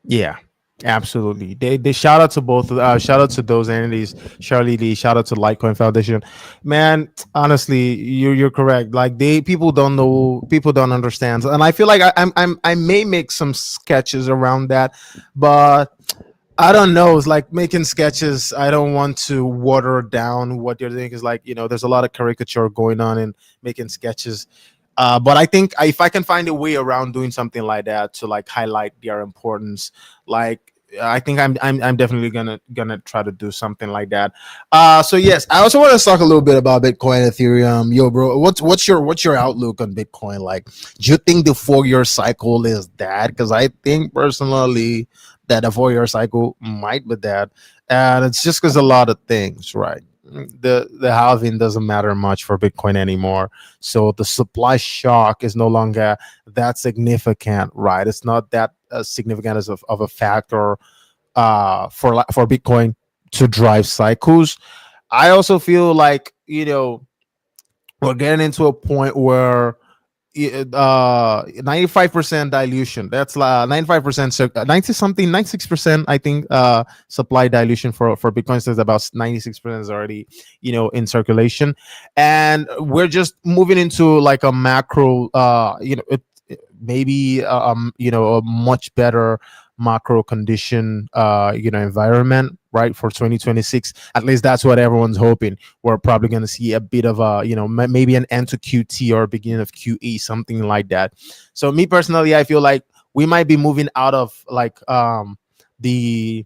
Yeah, absolutely. They shout out to both. Shout out to those entities. Charlie Lee. Shout out to Litecoin Foundation. Man, honestly, you're correct. Like people don't know. People don't understand. And I feel like I may make some sketches around that, but I don't know. It's like making sketches. I don't want to water down what you're doing. Is like, there's a lot of caricature going on in making sketches. But I think if I can find a way around doing something like that to like highlight their importance, like I think I'm definitely gonna try to do something like that. So yes, I also want to talk a little bit about Bitcoin, Ethereum. Yo, bro, what's your outlook on Bitcoin? Like, do you think the 4 year cycle is that? Because I think personally that a 4 year cycle might be that, and it's just because a lot of things, right? The halving doesn't matter much for Bitcoin anymore, so the supply shock is no longer that significant, right? It's not that significant as of a factor for Bitcoin to drive cycles. I also feel like we're getting into a point where 95% dilution, that's 95%, 90 something, 96%, I think, supply dilution for Bitcoin. Says about 96% is already in circulation, and we're just moving into like a macro, maybe a much better macro condition, environment, right, for 2026. At least that's what everyone's hoping. We're probably going to see a bit of a, maybe an end to QT or beginning of QE, something like that. So me personally, I feel like we might be moving out of like the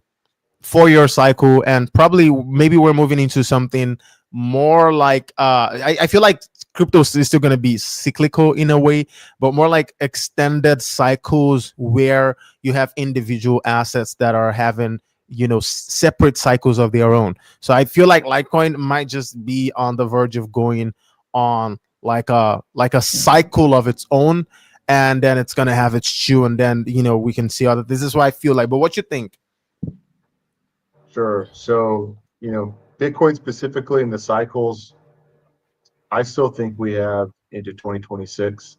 4 year cycle, and probably maybe we're moving into something more like I feel like crypto is still going to be cyclical in a way, but more like extended cycles where you have individual assets that are having separate cycles of their own. So I feel like Litecoin might just be on the verge of going on like a cycle of its own, and then it's going to have its chew, and then we can see other. This is what I feel like. But what you think? Sure. So, Bitcoin specifically in the cycles, I still think we have into 2026.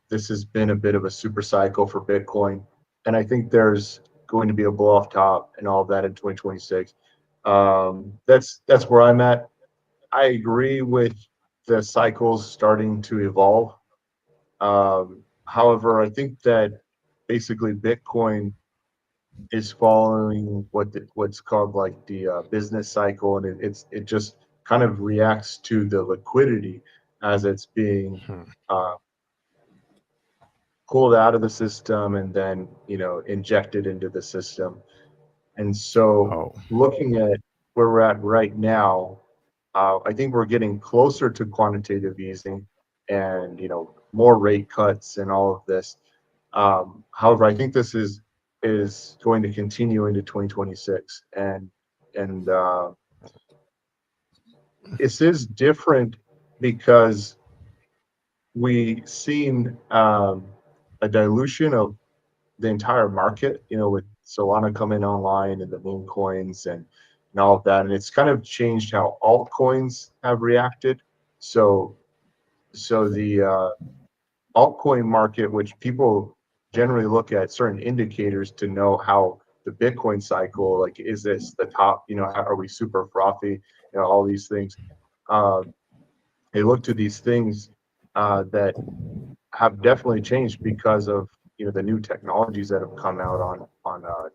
This has been a bit of a super cycle for Bitcoin, and I think there's going to be a blow off top and all of that in 2026. That's where I'm at. I agree with the cycles starting to evolve. However, I think that basically Bitcoin is following what's called like the business cycle, and it just kind of reacts to the liquidity as it's being Hmm. uh, pulled out of the system and then injected into the system. And so, Oh, looking at where we're at right now, I think we're getting closer to quantitative easing and more rate cuts and all of this. However, I think this is going to continue into 2026, and this is different because we seen a dilution of the entire market, with Solana coming online and the meme coins and all of that. And it's kind of changed how altcoins have reacted. So the altcoin market, which people generally look at certain indicators to know how the Bitcoin cycle, like, is this the top, are we super frothy, all these things. Uh, they look to these things that have definitely changed because of the new technologies that have come out on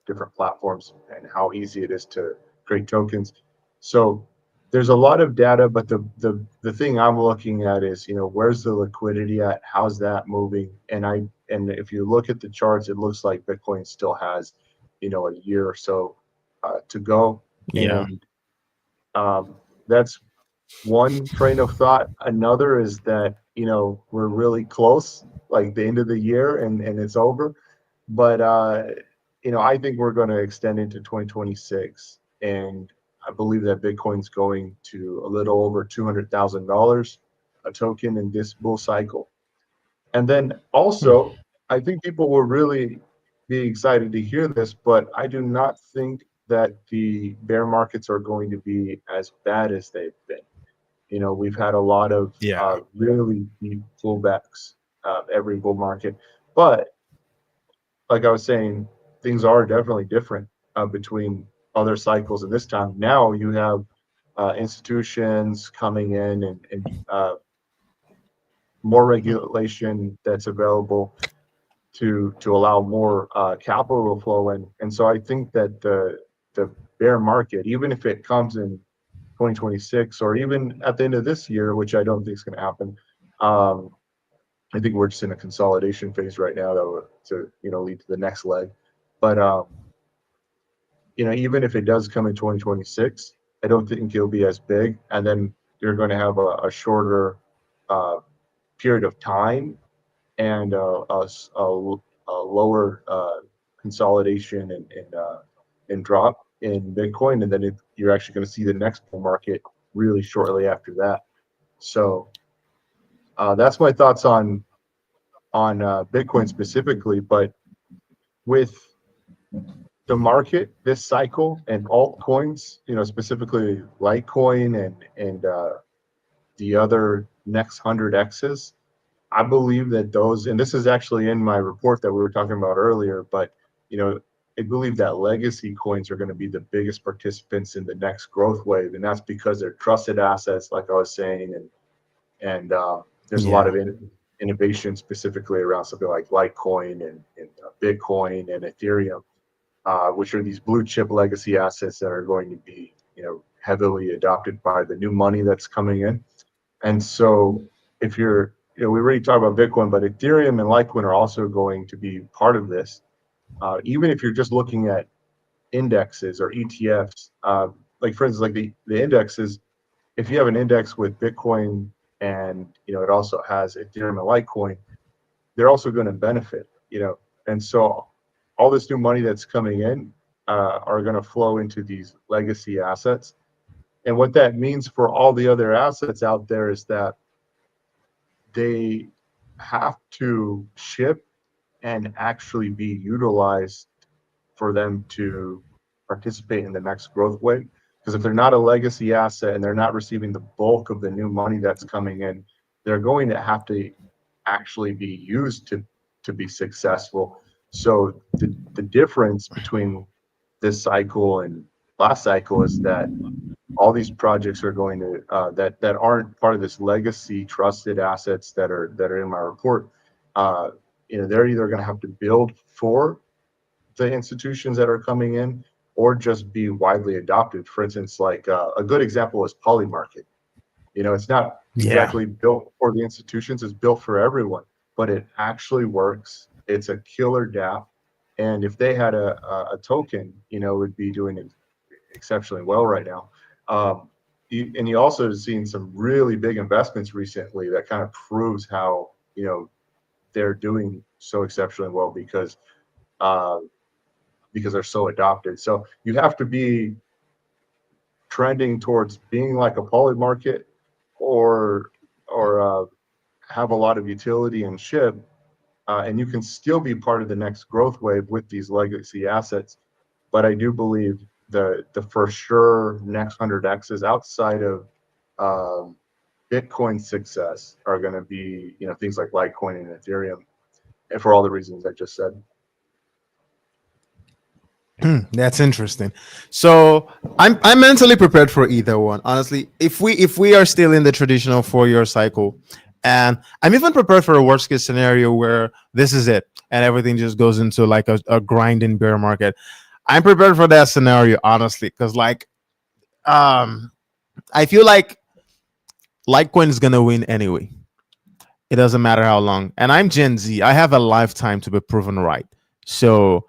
different platforms and how easy it is to create tokens. So there's a lot of data, but the thing I'm looking at is, where's the liquidity at? How's that moving? And if you look at the charts, it looks like Bitcoin still has, a year or so to go. Yeah. And that's one train of thought. Another is that, we're really close, like the end of the year, and it's over. But I think we're going to extend into 2026, and I believe that Bitcoin's going to a little over $200,000 a token in this bull cycle. And then also, I think people will really be excited to hear this, but I do not think that the bear markets are going to be as bad as they've been. We've had a lot of Yeah. really deep pullbacks every bull market, but like I was saying, things are definitely different between other cycles and this time. Now you have institutions coming in, and more regulation that's available to allow more capital to flow in. And so I think that the bear market, even if it comes in 2026 or even at the end of this year, which I don't think is going to happen, um, I think we're just in a consolidation phase right now that will to lead to the next leg. But even if it does come in 2026, I don't think it'll be as big. And then you're going to have a shorter uh, period of time and a lower consolidation and drop in Bitcoin, and then you're actually going to see the next bull market really shortly after that. So that's my thoughts on Bitcoin specifically. But with the market this cycle and altcoins, specifically Litecoin and the other next 100x's, I believe that those, and this is actually in my report that we were talking about earlier, but I believe that legacy coins are going to be the biggest participants in the next growth wave, and that's because they're trusted assets, like I was saying, and there's a lot Yeah. of innovation specifically around something like Litecoin and Bitcoin and Ethereum, which are these blue chip legacy assets that are going to be heavily adopted by the new money that's coming in. And so if you're, we already talked about Bitcoin, but Ethereum and Litecoin are also going to be part of this. Even if you're just looking at indexes or ETFs, like for instance, like the indexes, if you have an index with Bitcoin and it also has Ethereum and Litecoin, they're also going to benefit. And so all this new money that's coming in are going to flow into these legacy assets. And what that means for all the other assets out there is that they have to ship and actually be utilized for them to participate in the next growth wave. Because if they're not a legacy asset and they're not receiving the bulk of the new money that's coming in, they're going to have to actually be used to be successful. So the difference between this cycle and last cycle is that all these projects are going to that aren't part of this legacy trusted assets that are in my report. Uh, they're either going to have to build for the institutions that are coming in, or just be widely adopted. For instance, like a good example is Polymarket. It's not Yeah. exactly built for the institutions; it's built for everyone, but it actually works. It's a killer DApp, and if they had a token, it would be doing exceptionally well right now. And you also have seen some really big investments recently that kind of proves how they're doing so exceptionally well uh, because they're so adopted. So you have to be trending towards being like a poly market, or have a lot of utility and ship, and you can still be part of the next growth wave with these legacy assets. But I do believe the for sure next 100x's outside of um, Bitcoin success are going to be things like Litecoin and Ethereum, and for all the reasons I just said. That's interesting. So I'm mentally prepared for either one. Honestly, if we are still in the traditional 4 year cycle, and I'm even prepared for a worst case scenario where this is it and everything just goes into like a grinding bear market. I'm prepared for that scenario, honestly, because like um I feel like Litecoin is gonna win anyway. It doesn't matter how long. And I'm Gen Z. I have a lifetime to be proven right. So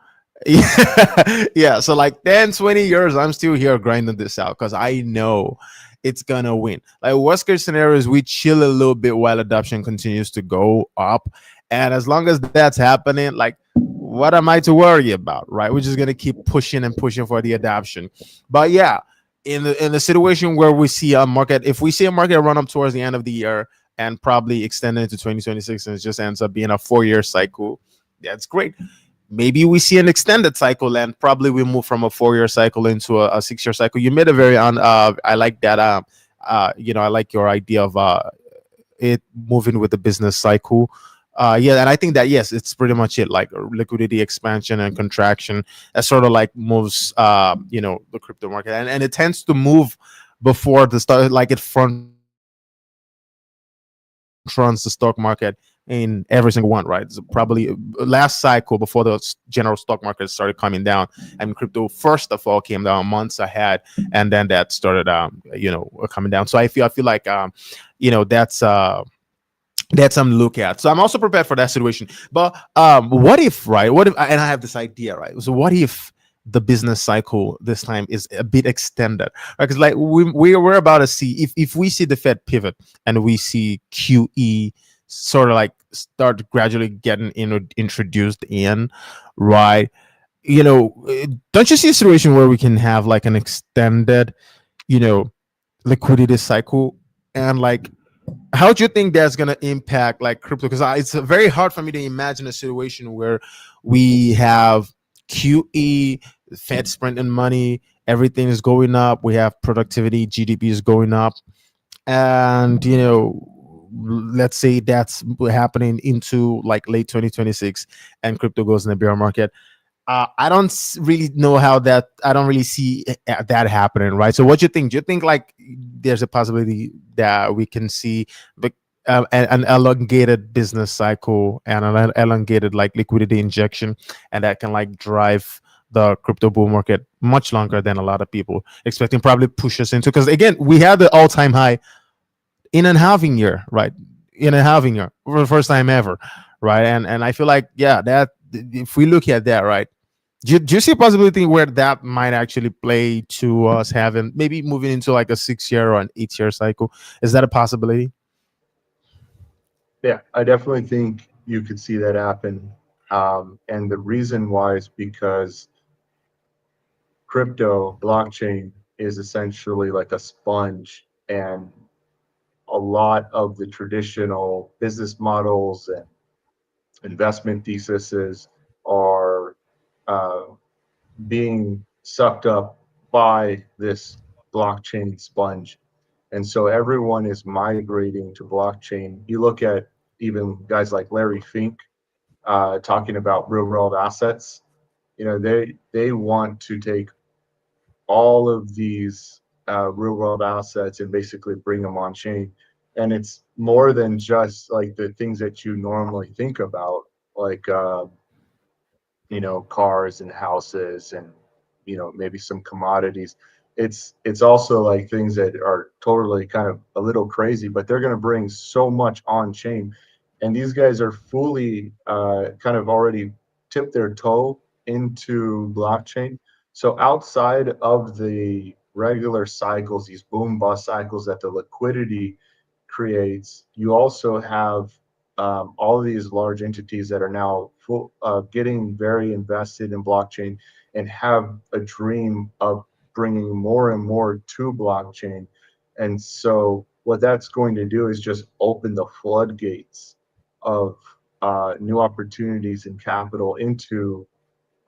yeah, yeah. So like 10, 20 years, I'm still here grinding this out because I know it's gonna win. Like worst case scenario is we chill a little bit while adoption continues to go up. And as long as that's happening, like what am I to worry about? Right? We're just gonna keep pushing and pushing for the adoption. But yeah, in the situation where we see a market, if we see a market run up towards the end of the year and probably extend it into 2026 and it just ends up being a 4 year cycle, that's great. Maybe we see an extended cycle and probably we move from a 4 year cycle into a 6 year cycle. You made a very I like that I like your idea of it moving with the business cycle. Yeah, and I think that yes, it's pretty much it. Like liquidity expansion and contraction, that sort of like moves, the crypto market, and it tends to move before the start, like it front runs the stock market in every single one, right? So probably last cycle before the general stock market started coming down. I mean, crypto first of all came down months ahead, and then that started, coming down. So I feel that's something to look at. So I'm also prepared for that situation. But what if, right? What if? And I have this idea, right? So what if the business cycle this time is a bit extended? Right? Because like we're about to see, if we see the Fed pivot and we see QE sort of like start gradually getting introduced in, right? Don't you see a situation where we can have like an extended, you know, liquidity cycle, and like how do you think that's going to impact like crypto? Because it's very hard for me to imagine a situation where we have QE, Fed spending money, everything is going up, we have productivity, GDP is going up, and let's say that's happening into like late 2026 and crypto goes in the bear market. I don't really know how that. I don't really see that happening, right? So, what do you think? Do you think like there's a possibility that we can see the an elongated business cycle and an elongated like liquidity injection, and that can like drive the crypto bull market much longer than a lot of people expecting? Probably push us into, because again, we had the all time high in a halving year, right? In a halving year for the first time ever, right? And I feel like yeah, that if we look at that, right, do you see a possibility where that might actually play to us having maybe moving into like a 6 year or an 8 year cycle? Is that a possibility? Yeah, I definitely think you could see that happen. And the reason why is because crypto blockchain is essentially like a sponge, and a lot of the traditional business models and investment theses are uh, being sucked up by this blockchain sponge. And so everyone is migrating to blockchain. You look at even guys like Larry Fink talking about real world assets. They want to take all of these real world assets and basically bring them on chain. And it's more than just like the things that you normally think about, like cars and houses and maybe some commodities. It's also like things that are totally kind of a little crazy, but they're going to bring so much on chain, and these guys are fully kind of already tipped their toe into blockchain. So outside of the regular cycles, these boom bust cycles that the liquidity creates, you also have all of these large entities that are now getting very invested in blockchain and have a dream of bringing more and more to blockchain. And so, what that's going to do is just open the floodgates of new opportunities and capital into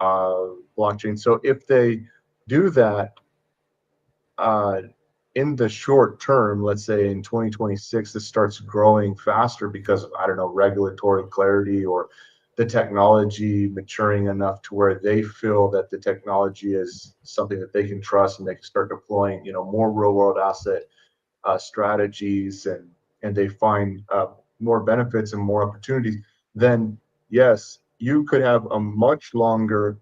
blockchain. So, if they do that, uh, in the short term, let's say in 2026, this starts growing faster because of, I don't know, regulatory clarity or the technology maturing enough to where they feel that the technology is something that they can trust, and they can start deploying, more real world asset strategies, and they find more benefits and more opportunities. Then yes, you could have a much longer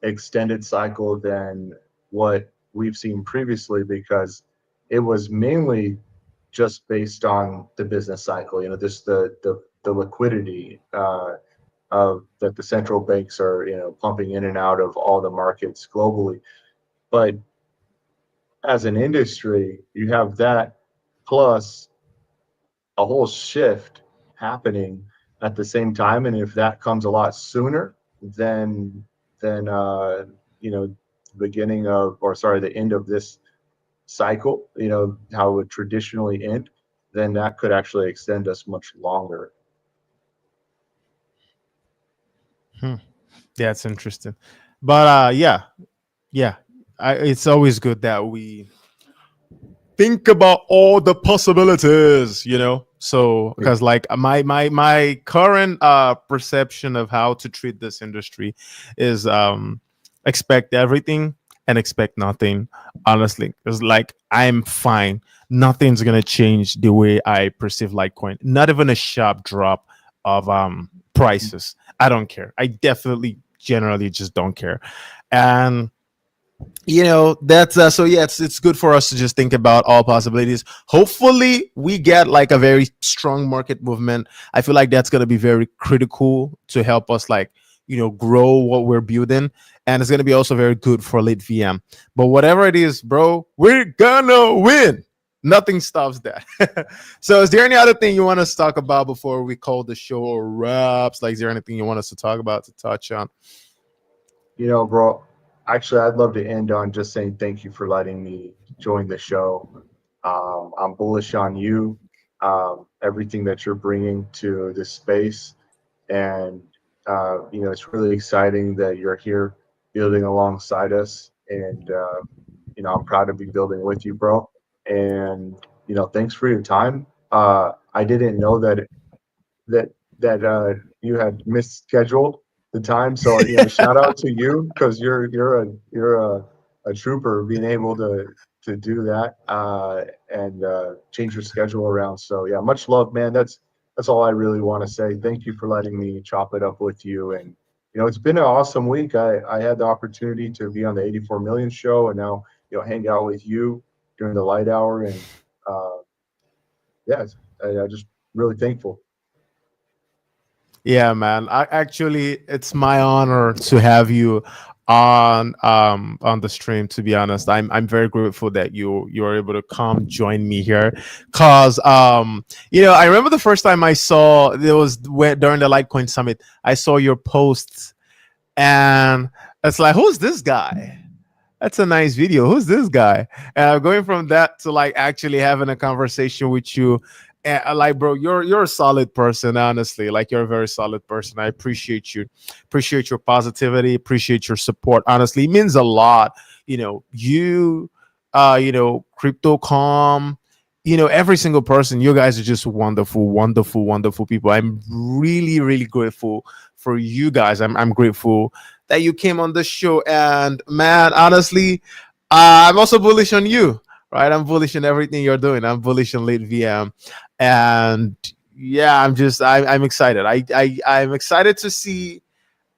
extended cycle than what we've seen previously, because it was mainly just based on the business cycle. Just the liquidity of that the central banks are pumping in and out of all the markets globally. But as an industry, you have that plus a whole shift happening at the same time, and if that comes a lot sooner than the beginning of, or sorry, the end of this cycle, how it would traditionally end, then that could actually extend us much longer. Hmm. Yeah, it's interesting. But yeah, it's always good that we think about all the possibilities, so because like my current perception of how to treat this industry is expect everything and expect nothing, honestly, because like I'm fine, nothing's gonna change the way I perceive Litecoin, not even a sharp drop of prices. I don't care. I definitely generally just don't care. And that's so yeah, it's good for us to just think about all possibilities. Hopefully we get like a very strong market movement. I feel like that's going to be very critical to help us like grow what we're building, and it's going to be also very good for late VM. But whatever it is, bro, we're gonna win. Nothing stops that. So is there any other thing you want us to talk about before we call the show wraps? Like, is there anything you want us to talk about, to touch on? Bro, actually, I'd love to end on just saying thank you for letting me join the show. I'm bullish on you, everything that you're bringing to this space. And, it's really exciting that you're here building alongside us. And, I'm proud to be building with you, bro. And, thanks for your time. I didn't know that you had misscheduled the time. So shout out to you, because you're a trooper being able to do that, and change your schedule around. So yeah, much love, man. That's all I really want to say. Thank you for letting me chop it up with you. And it's been an awesome week. I had the opportunity to be on the 84 Million show, and now hang out with you during the light hour. And uh, yeah, I just really thankful. Yeah, man. I actually, it's my honor to have you on the stream. To be honest, I'm very grateful that you are able to come join me here. Cause I remember the first time I saw, there was during the Litecoin Summit. I saw your posts, and it's like, who's this guy? That's a nice video. Who's this guy? And I'm going from that to like actually having a conversation with you. And like, bro, you're a solid person, honestly. Like, you're a very solid person. I appreciate you. Appreciate your positivity. Appreciate your support. Honestly, it means a lot. Crypto calm. Every single person. You guys are just wonderful, wonderful, wonderful people. I'm really, really grateful for you guys. I'm grateful that you came on the show. And man, honestly, I'm also bullish on you, right? I'm bullish on everything you're doing. I'm bullish on late VM, and yeah, I'm excited. I'm excited to see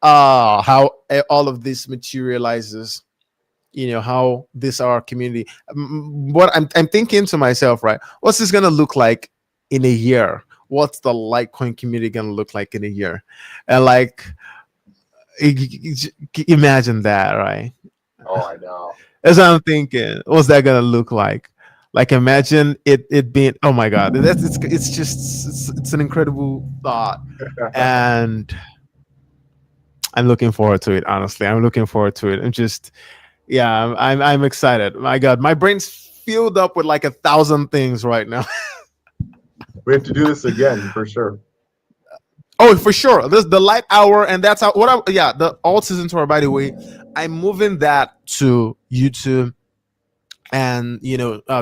how all of this materializes. How this our community. What I'm thinking to myself, right? What's this gonna look like in a year? What's the Litecoin community gonna look like in a year? And like, imagine that, right? Oh, I know. That's what I'm thinking. What's that gonna look like? Like, imagine it being. Oh my god, it's just it's an incredible thought, and I'm looking forward to it. Honestly, I'm looking forward to it. Yeah, I'm excited. My god, my brain's filled up with like 1,000 things right now. We have to do this again for sure. Oh, for sure. This the light hour, and that's how. Yeah, the all season tour. By the way, I'm moving that to YouTube and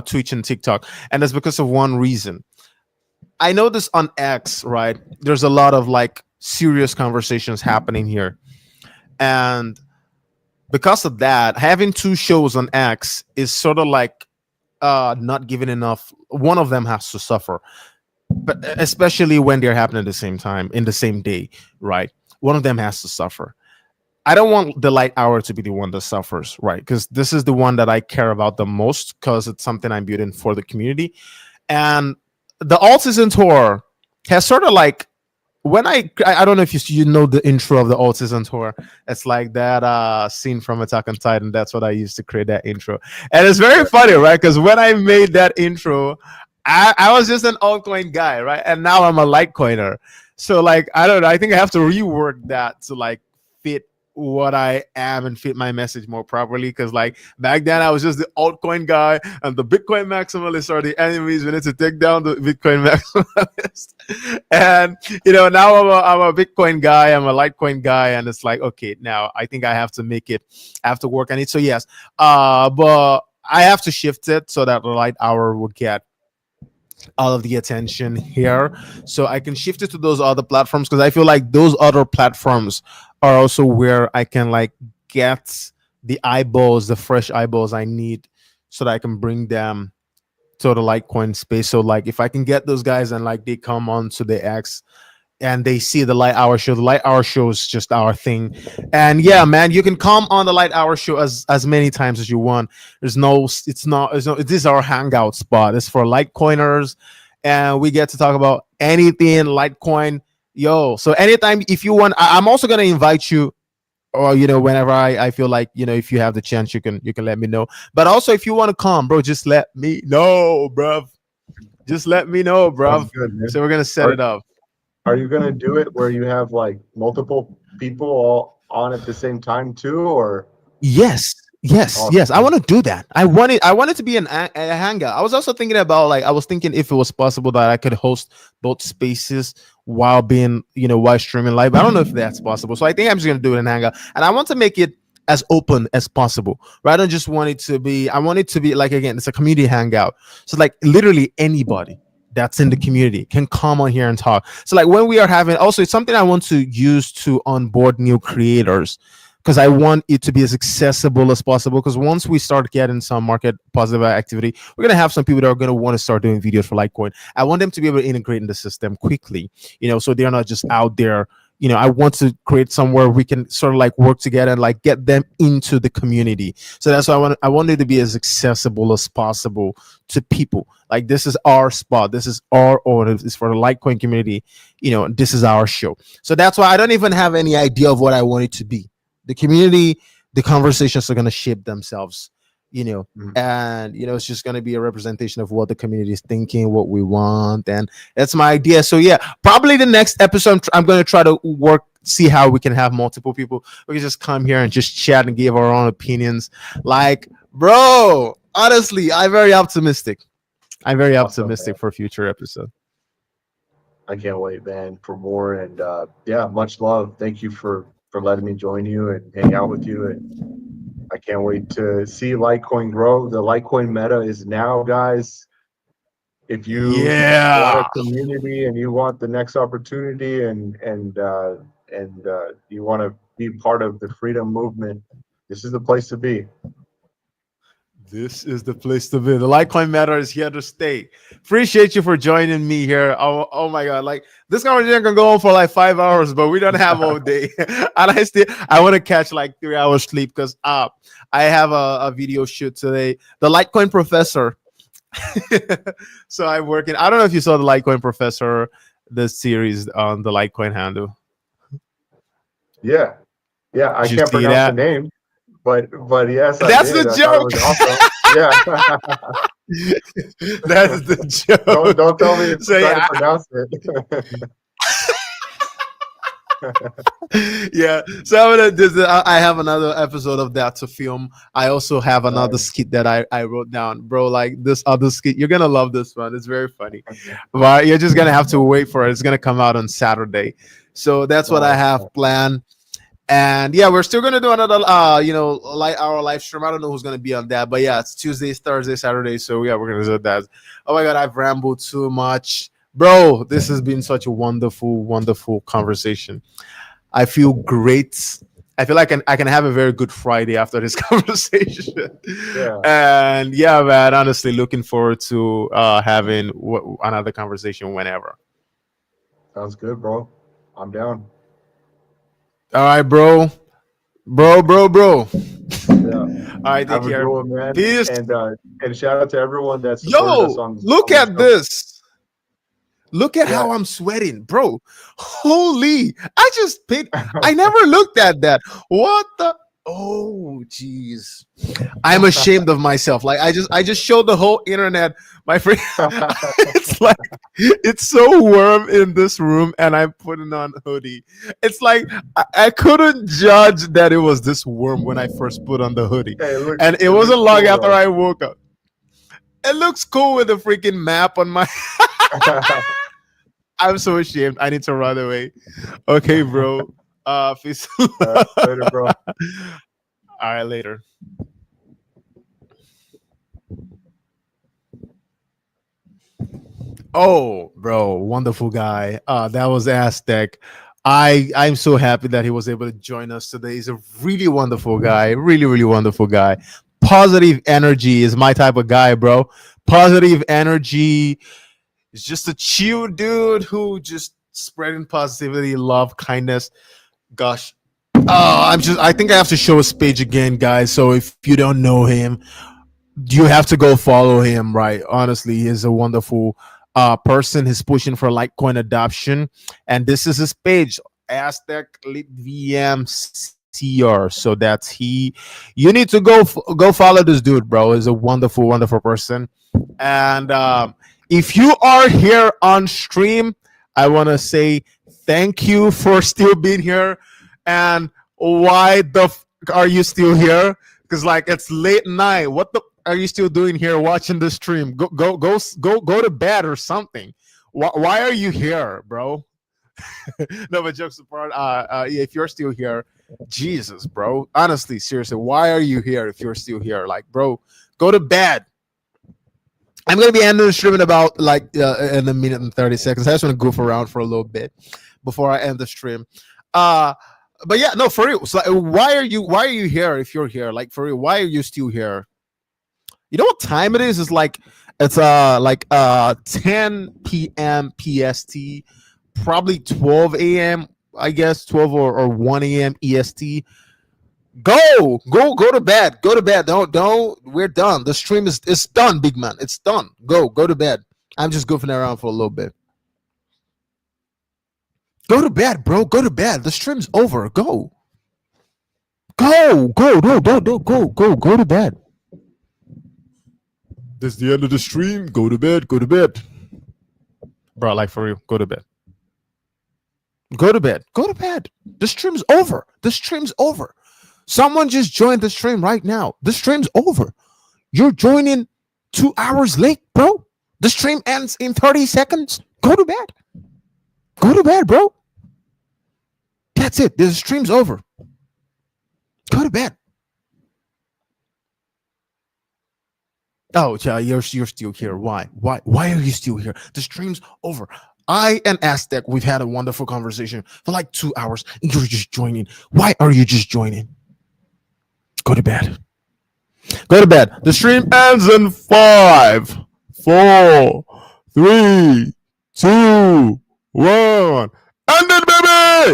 Twitch and TikTok, and that's because of one reason. I know this on X, right? There's a lot of like serious conversations happening here, and because of that, having two shows on X is sort of like not giving enough. One of them has to suffer, but especially when they're happening at the same time in the same day, right? One of them has to suffer. I don't want the light hour to be the one that suffers, right? Because this is the one that I care about the most because it's something I'm building for the community. And the all season tour has sort of like when I don't know if you know the intro of the all season tour. It's like that scene from Attack on Titan. That's what I used to create that intro, and it's very funny, right? Because when I made that intro, I was just an altcoin guy, right? And now I'm a Litecoiner. So like I don't know. I think I have to rework that to like fit what I am and fit my message more properly. Because like back then I was just the altcoin guy and the Bitcoin maximalists are the enemies. We need to take down the Bitcoin maximalist. And now I'm a Bitcoin guy, I'm a Litecoin guy, and it's like okay, now I think I have to make it, I have to work on it. So yes, but I have to shift it so that the light hour will get all of the attention here, so I can shift it to those other platforms because I feel like those other platforms are also where I can like get the eyeballs, the fresh eyeballs I need, so that I can bring them to the Litecoin space. So like if I can get those guys and like they come on to the X and they see the light hour show, the light hour show is just our thing. And yeah, man, you can come on the light hour show as many times as you want. This is our hangout spot. It's for Litecoiners, and we get to talk about anything Litecoin. Yo, so anytime if you want, I'm also gonna invite you, or whenever I feel like, if you have the chance, you can let me know. But also if you want to come, bro, just let me know, bruv. Just let me know, Sounds bruv. good, man. So we're gonna set it up. Are you gonna do it where you have like multiple people all on at the same time too, or? Yes, yes, yes. I Awesome. want to do that. I want it to be a hangout. I was also thinking about like I was thinking if it was possible that I could host both spaces while being while streaming live. I don't know if that's possible. So I think I'm just gonna do it in hangout, and I want to make it as open as possible. Right? I don't just want it to be. I want it to be like again, it's a community hangout. So like literally anybody that's in the community can come on here and talk. So like when we are having, also it's something I want to use to onboard new creators, because I want it to be as accessible as possible. Because once we start getting some market positive activity, we're gonna have some people that are gonna want to start doing videos for Litecoin. I want them to be able to integrate in the system quickly, so they're not just out there. I want to create somewhere we can sort of like work together and like get them into the community. So that's why I want it to be as accessible as possible to people. Like this is our spot, this is our order, it's for the Litecoin community. This is our show. So that's why I don't even have any idea of what I want it to be. The community, the conversations are going to shape themselves, Mhm. and it's just going to be a representation of what the community is thinking, what we want, and that's my idea. So yeah, probably the next episode I'm going to try to see how we can have multiple people. We can just come here and just chat and give our own opinions. Like, bro, honestly, I'm very optimistic. I'm very Awesome, man. optimistic for future episode. I can't wait, man, for more. And yeah, much love. Thank you for letting me join you and hang out with you. And I can't wait to see Litecoin grow. The Litecoin meta is now, guys. If you want a Yeah. community and you want the next opportunity and you want to be part of the freedom movement, this is the place to be. This is the place to be. The Litecoin matter is here to stay. Appreciate you for joining me here. Oh my god, like this conversation can go on for like 5 hours, but we don't have all day. And I want to catch like 3 hours sleep because I have a video shoot today. The Litecoin professor. So I'm working. I don't know if you saw the Litecoin professor, the series on the Litecoin handle. Yeah, yeah. I Did you can't see pronounce the that? name, but yes, I That's the did. I thought it joke. was awesome. Yeah. That's the Don't tell me joke. to So try to yeah, pronounce it. yeah. So I'm gonna I have another episode of that to film. I also have another Nice. skit that I wrote down, bro. Like this other skit, you're gonna love this one. It's very funny, but you're just gonna have to wait for it. It's gonna come out on Saturday. So that's what I Nice. have planned. And yeah, we're still gonna do another like our live stream. I don't know who's gonna be on that, but yeah, it's Tuesdays, Thursday, Saturday. So yeah, we're gonna do that. Oh my god, I've rambled too much. Bro, this has been such a wonderful, wonderful conversation. I feel great. I feel like I can have a very good Friday after this conversation. Yeah. And yeah, man, honestly, looking forward to having another conversation whenever. Sounds good, bro. I'm down. All right, bro. bro. All Yeah. right, take Have a good care. one, man. Peace. And shout out to everyone that supported us Yo, look on the at show. this. Look at Yeah. how I'm sweating, bro. Holy, I just paid. I never looked at that. What the? Oh, jeez. I'm ashamed of myself. Like I just showed the whole internet, my friend. It's like it's so warm in this room, and I'm putting on hoodie. It's like I couldn't judge that it was this warm when I first put on the hoodie, Hey, and it it wasn't looks long cool after though. I woke up. It looks cool with the freaking map on my. I'm so ashamed. I need to run away. Okay, bro. Peace. Later, bro. All right, later. Oh, bro, wonderful guy. That was Aztec. I'm so happy that he was able to join us today. He's a really wonderful guy. Really wonderful guy. Positive energy is my type of guy, bro. Positive energy is just a chill dude who just spreading positivity, love, kindness. Gosh, I think I have to show his page again, guys. So if you don't know him, you have to go follow him, right? Honestly, he's a wonderful person. He's pushing for Litecoin adoption, and this is his page, Aztec VMCR. So that's he. You need to go follow this dude, bro. He's a wonderful person. And if you are here on stream, I want to say thank you for still being here. And why the are you still here? Because like it's late night. What the are you still doing here watching the stream? Go to bed or something. Why are you here, bro? No, but jokes apart. If you're still here, Jesus, bro. Honestly, seriously, why are you here if you're still here? Like, bro, go to bed. I'm gonna be ending the stream in about like in a minute and 30 seconds. I just want to goof around for a little bit before I end the stream. Uh but yeah, no, for real. So why are you here if you're here? Like for real, why are you still here? You know what time it is? It's like it's like 10 p.m. PST, probably 12 a.m. I guess 12 or 1 a.m. EST. Go to bed. Go to bed. Don't. We're done. The stream is it's done, big man. It's done. Go to bed. I'm just goofing around for a little bit. Go to bed, bro. Go to bed. The stream's over. Go to bed. This is the end of the stream. Go to bed. Go to bed. Bro, like for real. Go to bed. Go to bed. Go to bed. The stream's over. The stream's over. Someone just joined the stream right now. The stream's over. You're joining 2 hours late, bro. The stream ends in 30 seconds. Go to bed. Go to bed, bro. That's it. The stream's over. Go to bed. Oh, yeah, you're still here. Why? Why are you still here? The stream's over. I and Aztec, we've had a wonderful conversation for like 2 hours, and you're just joining. Why are you just joining? Go to bed. Go to bed. The stream ends in 5, 4, 3, 2, 1. Ended, baby!